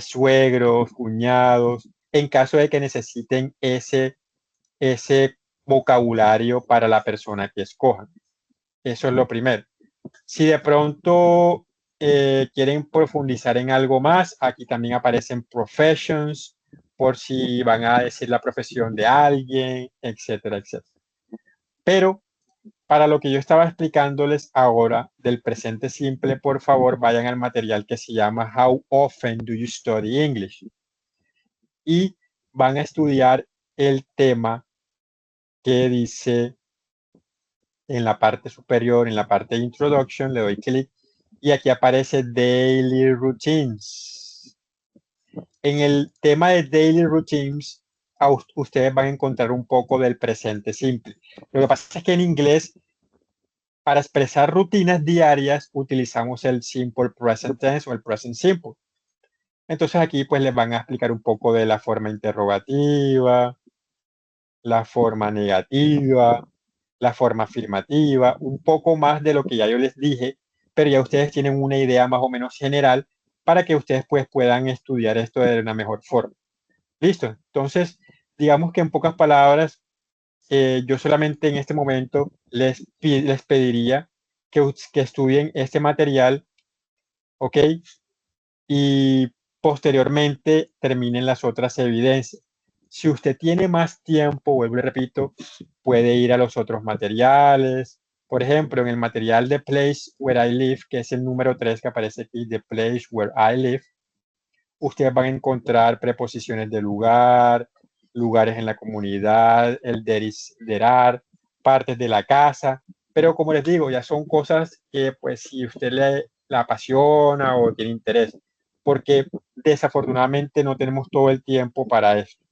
suegros, cuñados, en caso de que necesiten ese vocabulario para la persona que escojan. Eso es lo primero. Si de pronto quieren profundizar en algo más, aquí también aparecen professions, por si van a decir la profesión de alguien, etcétera, etcétera. Pero para lo que yo estaba explicándoles ahora del presente simple, por favor, vayan al material que se llama How Often Do You Study English? Y van a estudiar el tema que dice en la parte superior, en la parte de Introduction, le doy clic y aquí aparece Daily Routines. En el tema de Daily Routines, ustedes van a encontrar un poco del presente simple. Lo que pasa es que en inglés, para expresar rutinas diarias, utilizamos el Simple Present Tense o el Present Simple. Entonces aquí pues les van a explicar un poco de la forma interrogativa, la forma negativa, la forma afirmativa, un poco más de lo que ya yo les dije, pero ya ustedes tienen una idea más o menos general para que ustedes pues puedan estudiar esto de una mejor forma. Listo. Entonces, digamos que en pocas palabras, yo solamente en este momento les pediría que estudien este material, ¿ok? Y posteriormente terminen las otras evidencias. Si usted tiene más tiempo, vuelvo y repito, puede ir a los otros materiales. Por ejemplo, en el material de Place Where I Live, que es el número 3 que aparece aquí, The Place Where I Live, ustedes van a encontrar preposiciones de lugar, lugares en la comunidad, el there is, there are, partes de la casa, pero como les digo, ya son cosas que pues si usted le apasiona o tiene interés, porque desafortunadamente no tenemos todo el tiempo para esto.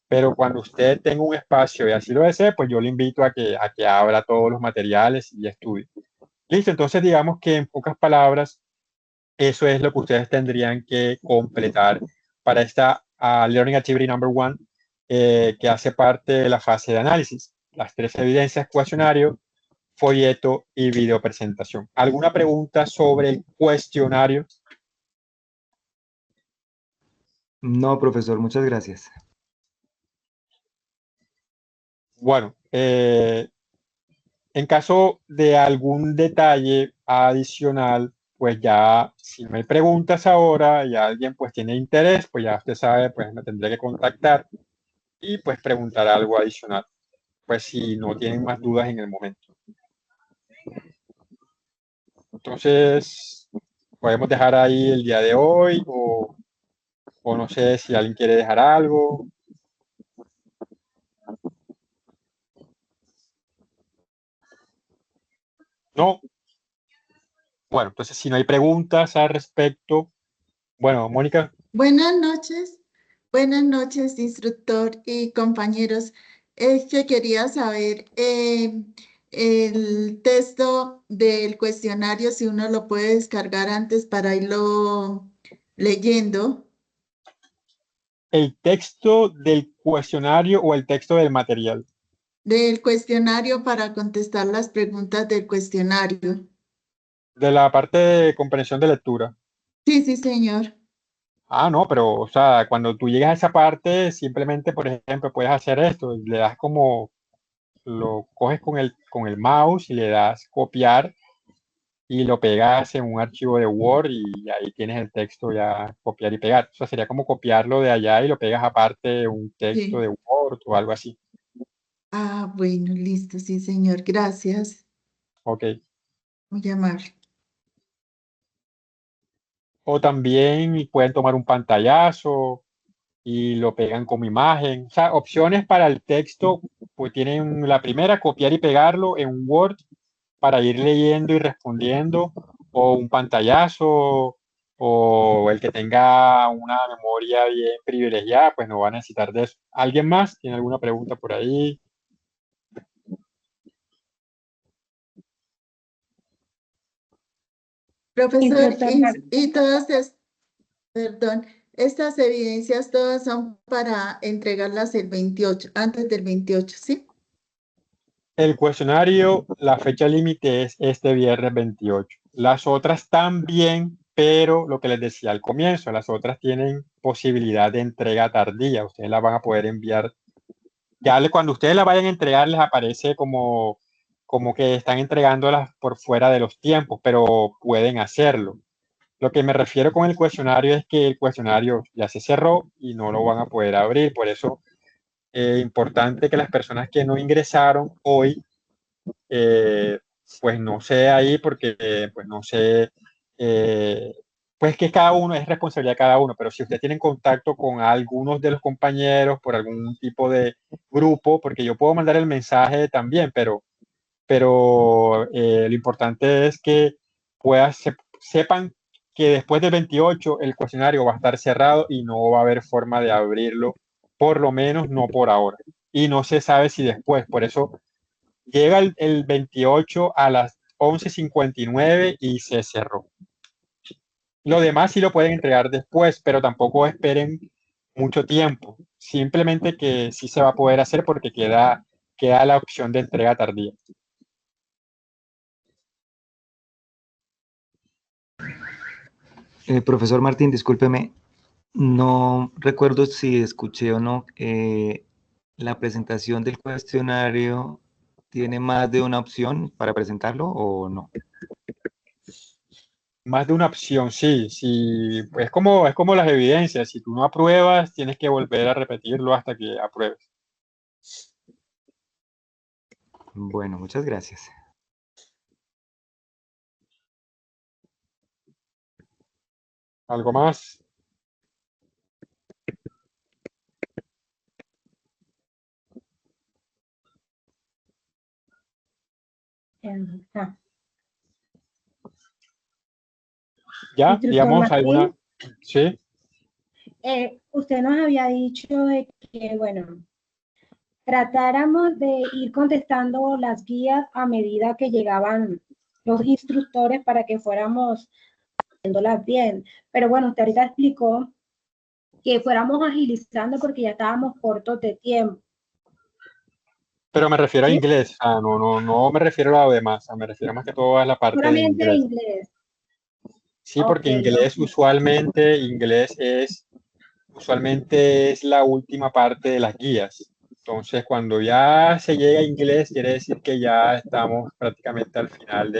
Pero cuando usted tenga un espacio y así lo desee, pues yo le invito a que abra todos los materiales y estudie. Listo, entonces digamos que en pocas palabras, eso es lo que ustedes tendrían que completar para esta Learning Activity Number 1, que hace parte de la fase de análisis. Las 3 evidencias, cuestionario, folleto y video presentación. ¿Alguna pregunta sobre el cuestionario? No, profesor, muchas gracias. Bueno, en caso de algún detalle adicional, pues ya si no hay preguntas ahora y alguien pues tiene interés, pues ya usted sabe, pues me tendré que contactar y pues preguntar algo adicional, pues si no tienen más dudas en el momento. Entonces, podemos dejar ahí el día de hoy o no sé si alguien quiere dejar algo. No. Bueno, entonces si no hay preguntas al respecto, bueno, Mónica. Buenas noches, instructor y compañeros. Es que quería saber el texto del cuestionario, si uno lo puede descargar antes para irlo leyendo, ¿El texto del cuestionario o el texto del material? del cuestionario para contestar las preguntas del cuestionario. De la parte de comprensión de lectura. Sí, sí, señor. Ah, no, pero, o sea, cuando tú llegas a esa parte, simplemente, por ejemplo, puedes hacer esto, le das como, lo coges con el mouse y le das copiar y lo pegas en un archivo de Word y ahí tienes el texto ya copiar y pegar. O sea, sería como copiarlo de allá y lo pegas aparte un texto Sí. de Word o algo así. Ah, bueno, listo, sí, señor. Gracias. Ok. Muy amable. O también pueden tomar un pantallazo y lo pegan como imagen. O sea, opciones para el texto, pues tienen la primera, copiar y pegarlo en un Word para ir leyendo y respondiendo, o un pantallazo, o el que tenga una memoria bien privilegiada, pues no va a necesitar de eso. ¿Alguien más tiene alguna pregunta por ahí? Profesor, Instructor, y perdón, estas evidencias todas son para entregarlas el 28, antes del 28, ¿sí? El cuestionario, la fecha límite es este viernes 28. Las otras también, pero lo que les decía al comienzo, las otras tienen posibilidad de entrega tardía. Ustedes la van a poder enviar. Ya cuando ustedes la vayan a entregar, les aparece como que están entregándolas por fuera de los tiempos, pero pueden hacerlo. Lo que me refiero con el cuestionario es que el cuestionario ya se cerró y no lo van a poder abrir. Por eso es importante que las personas que no ingresaron hoy pues no sé ahí porque pues no sé, eh, pues que cada uno es responsabilidad de cada uno, pero si usted tiene contacto con algunos de los compañeros por algún tipo de grupo, porque yo puedo mandar el mensaje también, pero pero lo importante es que sepan que después del 28 el cuestionario va a estar cerrado y no va a haber forma de abrirlo, por lo menos no por ahora. Y no se sabe si después, por eso llega el 28 a las 11:59 y se cerró. Lo demás sí lo pueden entregar después, pero tampoco esperen mucho tiempo. Simplemente que sí se va a poder hacer porque queda la opción de entrega tardía. Profesor Martín, discúlpeme, no recuerdo si escuché o no. ¿La presentación del cuestionario tiene más de una opción para presentarlo o no? Más de una opción, sí, sí, pues es como las evidencias. Si tú no apruebas, tienes que volver a repetirlo hasta que apruebes. Bueno, muchas gracias. ¿Algo más? Ajá. ¿Ya? Instructor Digamos alguna. Martín, Sí. usted nos había dicho de que, bueno, tratáramos de ir contestando las guías a medida que llegaban los instructores para que fuéramos haciéndolas bien. Pero bueno, usted ahorita explicó que fuéramos agilizando porque ya estábamos cortos de tiempo. Pero me refiero a ¿Sí? inglés. No me refiero a lo demás. Me refiero más que todo a la parte de Solamente inglés. inglés. Sí, Ok, porque usualmente es la última parte de las guías. Entonces, cuando ya se llega a inglés, quiere decir que ya estamos prácticamente al final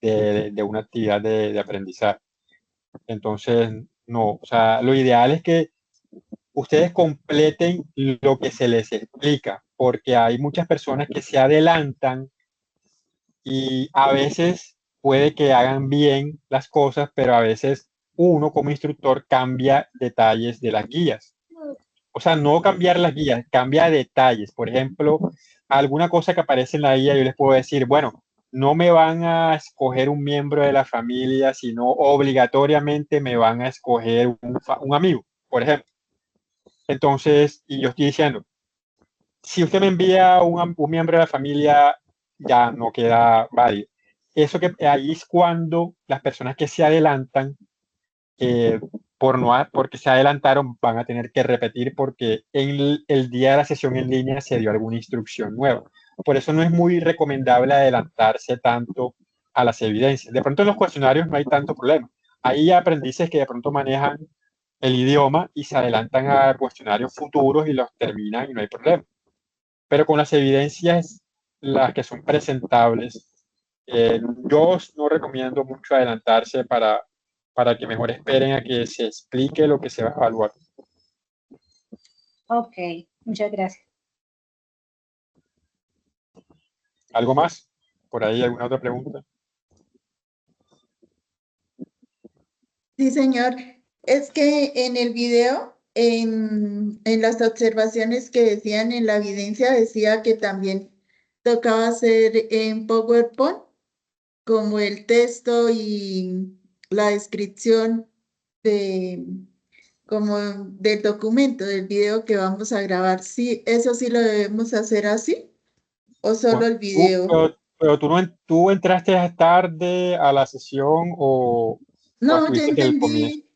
de una actividad de aprendizaje. Entonces, no, o sea, lo ideal es que ustedes completen lo que se les explica, porque hay muchas personas que se adelantan y a veces puede que hagan bien las cosas, pero a veces uno como instructor cambia detalles de las guías. O sea, no cambiar las guías, cambia detalles. Por ejemplo, alguna cosa que aparece en la guía, yo les puedo decir, bueno, no me van a escoger un miembro de la familia, sino obligatoriamente me van a escoger un amigo, por ejemplo. Entonces, y yo estoy diciendo, si usted me envía un miembro de la familia, ya no queda válido. Eso que ahí es cuando las personas que se adelantan, eh, porque se adelantaron, van a tener que repetir porque en el día de la sesión en línea se dio alguna instrucción nueva. Por eso no es muy recomendable adelantarse tanto a las evidencias. De pronto en los cuestionarios no hay tanto problema. Hay aprendices que de pronto manejan el idioma y se adelantan a cuestionarios futuros y los terminan y no hay problema. Pero con las evidencias, las que son presentables, yo no recomiendo mucho adelantarse para que mejor esperen a que se explique lo que se va a evaluar. ok, muchas gracias. ¿Algo más? ¿Por ahí alguna otra pregunta? Sí, señor. Es que en el video, en las observaciones que decían en la evidencia, decía que también tocaba hacer en PowerPoint como el texto y la descripción de, como del documento, del video que vamos a grabar. Sí, eso sí lo debemos hacer así, o solo el video. Pero tú entraste tarde a la sesión o No, yo estuviste desde el comienzo. entendí,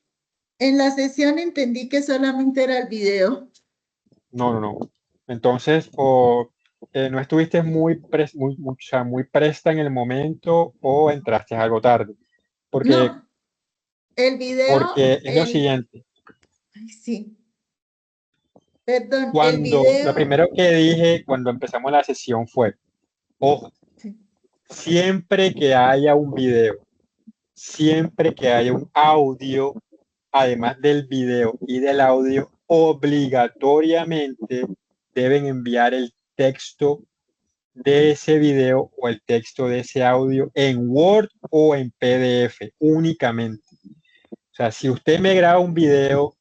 en la sesión entendí que solamente era el video. No. Entonces, no estuviste o sea, muy presta en el momento o entraste algo tarde. Porque, No, el video, porque es lo siguiente. ay, sí, perdón, el Cuando lo video, primero que dije cuando empezamos la sesión fue, ojo, sí, siempre que haya un video, siempre que haya un audio, además del video y del audio, obligatoriamente deben enviar el texto de ese video o el texto de ese audio en Word o en PDF únicamente. O sea, si usted me graba un video,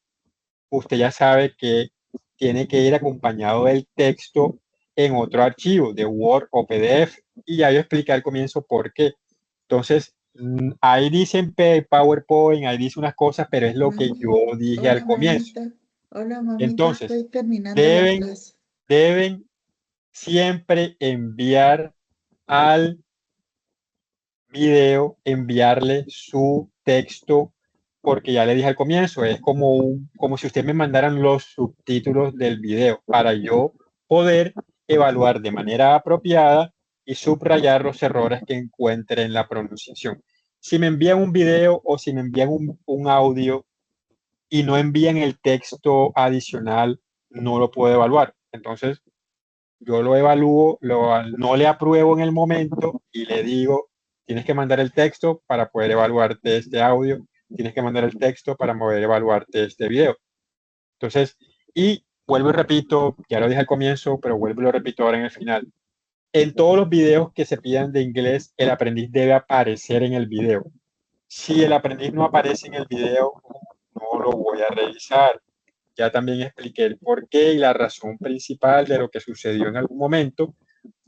usted ya sabe que tiene que ir acompañado del texto en otro archivo de Word o PDF. Y ya yo expliqué al comienzo por qué. Entonces, ahí dicen PowerPoint, ahí dice unas cosas, pero es lo que yo dije al Hola, comienzo. mamita. Hola, mamita. Entonces, Estoy terminando la deben, clase. deben siempre enviar al video, enviarle su texto, porque ya le dije al comienzo, es como si usted me mandaran los subtítulos del video para yo poder evaluar de manera apropiada y subrayar los errores que encuentre en la pronunciación. Si me envían un video o si me envían un audio y no envían el texto adicional, no lo puedo evaluar. Entonces, yo lo evalúo, no le apruebo en el momento y le digo, tienes que mandar el texto para poder evaluarte este audio, tienes que mandar el texto para poder evaluarte este video. Entonces, y vuelvo y repito, ya lo dije al comienzo, pero vuelvo y lo repito ahora en el final. En todos los videos que se pidan de inglés, el aprendiz debe aparecer en el video. Si el aprendiz no aparece en el video, no lo voy a revisar. Ya también expliqué el porqué y la razón principal de lo que sucedió en algún momento.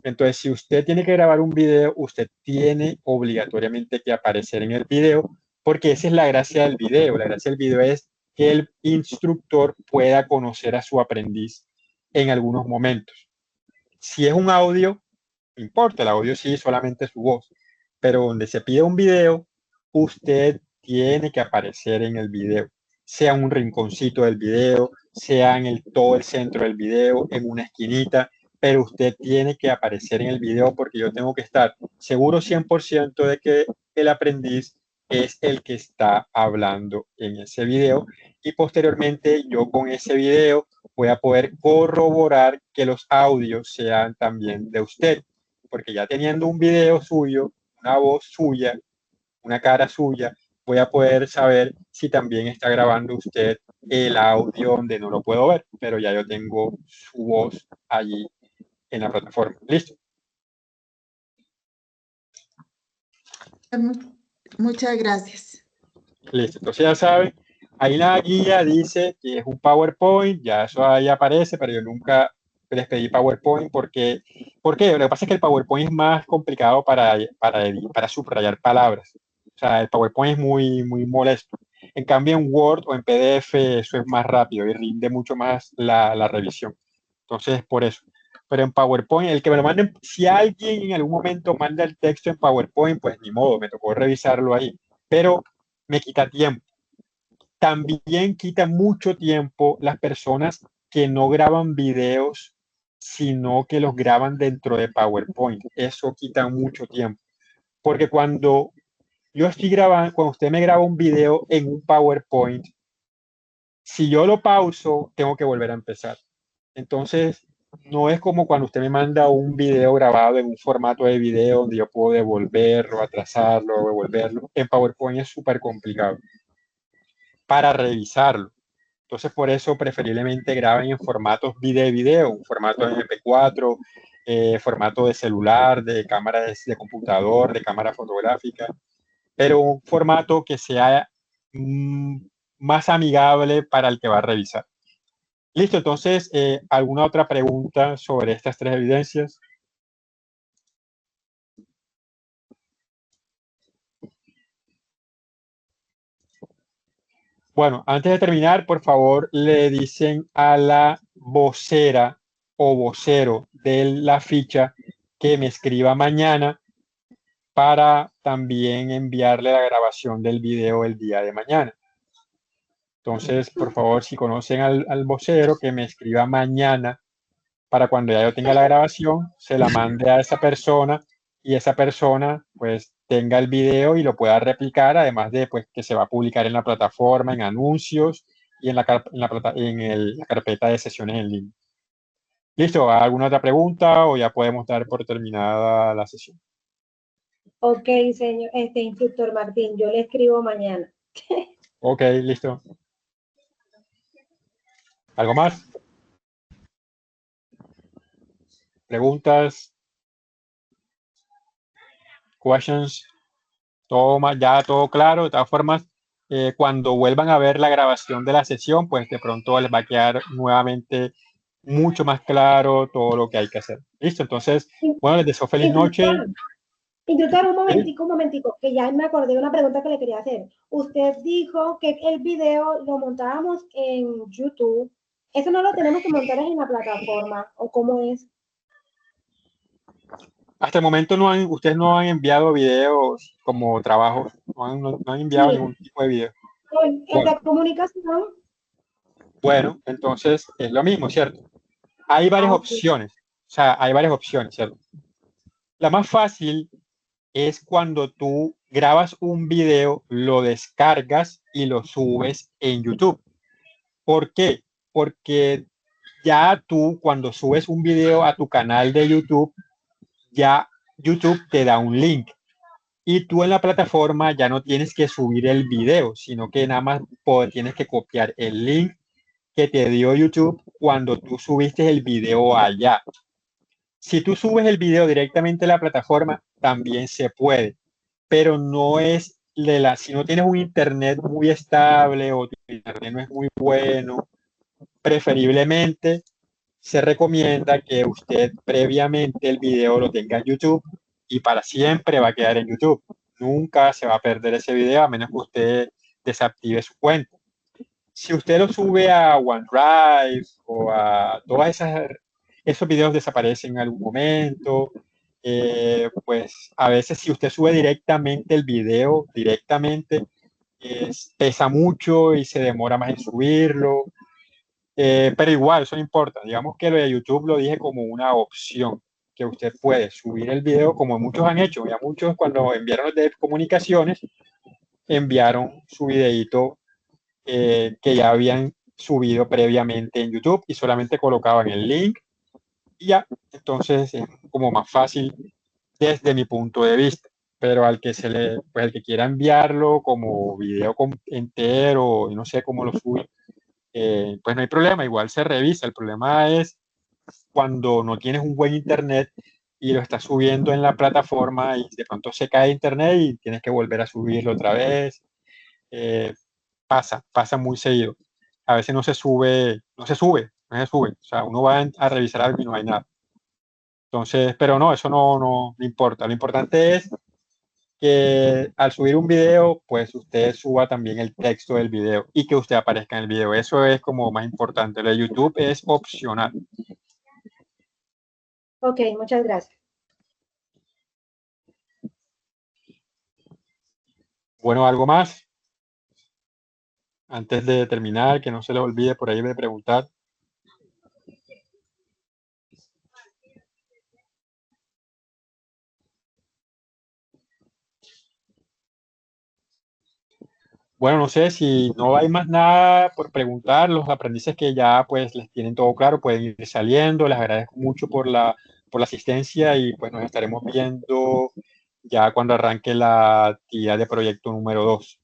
Entonces, si usted tiene que grabar un video, usted tiene obligatoriamente que aparecer en el video, porque esa es la gracia del video. La gracia del video es que el instructor pueda conocer a su aprendiz en algunos momentos. Si es un audio, no importa, el audio sí, solamente su voz, pero donde se pide un video, usted tiene que aparecer en el video, sea un rinconcito del video, sea en todo el centro del video, en una esquinita, pero usted tiene que aparecer en el video porque yo tengo que estar seguro 100% de que el aprendiz es el que está hablando en ese video y posteriormente yo con ese video voy a poder corroborar que los audios sean también de usted, porque ya teniendo un video suyo, una voz suya, una cara suya, voy a poder saber si también está grabando usted el audio donde no lo puedo ver, pero ya yo tengo su voz allí en la plataforma. ¿Listo? Muchas gracias. Listo. Entonces ya saben, ahí la guía dice que es un PowerPoint, ya eso ahí aparece, pero yo nunca les pedí PowerPoint porque, ¿por qué? Lo que pasa es que el PowerPoint es más complicado para subrayar palabras. O sea, el PowerPoint es muy molesto. En cambio, en Word o en PDF eso es más rápido y rinde mucho más la revisión. Entonces, por eso. Pero en PowerPoint, el que me lo manden, si alguien en algún momento manda el texto en PowerPoint, pues ni modo, me tocó revisarlo ahí. Pero me quita tiempo. También quita mucho tiempo las personas que no graban videos, sino que los graban dentro de PowerPoint. Eso quita mucho tiempo. Porque cuando yo estoy grabando, cuando usted me graba un video en un PowerPoint, si yo lo pauso, tengo que volver a empezar. Entonces, no es como cuando usted me manda un video grabado en un formato de video donde yo puedo devolverlo, atrasarlo, devolverlo. En PowerPoint es súper complicado para revisarlo. Entonces, por eso preferiblemente graben en formatos de video, un formato MP4, formato de celular, de cámara de computador, de cámara fotográfica, pero un formato que sea más amigable para el que va a revisar. Listo, entonces, ¿alguna otra pregunta sobre estas tres evidencias? Bueno, antes de terminar, por favor, le dicen a la vocera o vocero de la ficha que me escriba mañana para también enviarle la grabación del video el día de mañana. Entonces, por favor, si conocen al vocero, que me escriba mañana para cuando ya yo tenga la grabación, se la mande a esa persona y esa persona pues tenga el video y lo pueda replicar, además de pues que se va a publicar en la plataforma, en anuncios y en la carpeta de sesiones en línea. ¿Listo? ¿Alguna otra pregunta o ya podemos dar por terminada la sesión? Ok, señor, instructor Martín, yo le escribo mañana. Ok, listo. ¿Algo más? ¿Preguntas? ¿Questions? Ya todo claro. De todas formas, cuando vuelvan a ver la grabación de la sesión, pues de pronto les va a quedar nuevamente mucho más claro todo lo que hay que hacer. Listo, entonces, bueno, les deseo feliz noche. Instructor, un momentico, que ya me acordé de una pregunta que le quería hacer. Usted dijo que el video lo montábamos en YouTube. ¿Eso no lo tenemos que montar en la plataforma? ¿O cómo es? Hasta el momento ustedes no han enviado videos como trabajos, no han enviado Sí. ningún tipo de video. En la comunicación. Bueno, entonces es lo mismo, ¿cierto? Hay varias opciones, o sea, hay varias opciones, ¿cierto? La más fácil es cuando tú grabas un video, lo descargas y lo subes en YouTube. ¿Por qué? Porque ya tú cuando subes un video a tu canal de YouTube, ya YouTube te da un link. Y tú en la plataforma ya no tienes que subir el video, sino que nada más tienes que copiar el link que te dio YouTube cuando tú subiste el video allá. Si tú subes el video directamente a la plataforma, también se puede, pero no es si no tienes un internet muy estable o tu internet no es muy bueno, preferiblemente se recomienda que usted previamente el video lo tenga en YouTube y para siempre va a quedar en YouTube. Nunca se va a perder ese video a menos que usted desactive su cuenta. Si usted lo sube a OneDrive o a todas esos videos desaparecen en algún momento, pues a veces si usted sube directamente el video, pesa mucho y se demora más en subirlo. Pero igual, eso no importa. Digamos que lo de YouTube lo dije como una opción, que usted puede subir el video como muchos han hecho. Ya muchos cuando enviaron los de comunicaciones, enviaron su videito que ya habían subido previamente en YouTube y solamente colocaban el link y ya. Entonces es como más fácil desde mi punto de vista. Pero al que pues el que quiera enviarlo como video entero y no sé cómo lo sube, pues no hay problema, igual se revisa. El problema es cuando no tienes un buen internet y lo estás subiendo en la plataforma y de pronto se cae internet y tienes que volver a subirlo otra vez. Pasa muy seguido. A veces no se sube. O sea, uno va a revisar algo y no hay nada. Entonces, pero no, eso no importa. Lo importante es que al subir un video, pues usted suba también el texto del video y que usted aparezca en el video. Eso es como más importante. Lo de YouTube es opcional. Ok, muchas gracias. Bueno, ¿algo más? Antes de terminar, que no se les olvide por ahí de preguntar. Bueno, no sé si no hay más nada por preguntar, los aprendices que ya pues les tienen todo claro pueden ir saliendo. Les agradezco mucho por la asistencia y pues nos estaremos viendo ya cuando arranque la actividad de proyecto número 2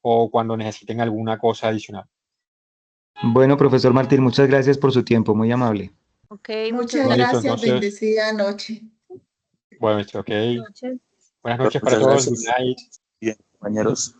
o cuando necesiten alguna cosa adicional. Bueno, profesor Martín, muchas gracias por su tiempo, muy amable. Ok, Muchas Bueno, listo, gracias, entonces, bendecida noche. bueno, ok. Noches. Buenas noches para Muchas todos. Good gracias. night. Bien, compañeros.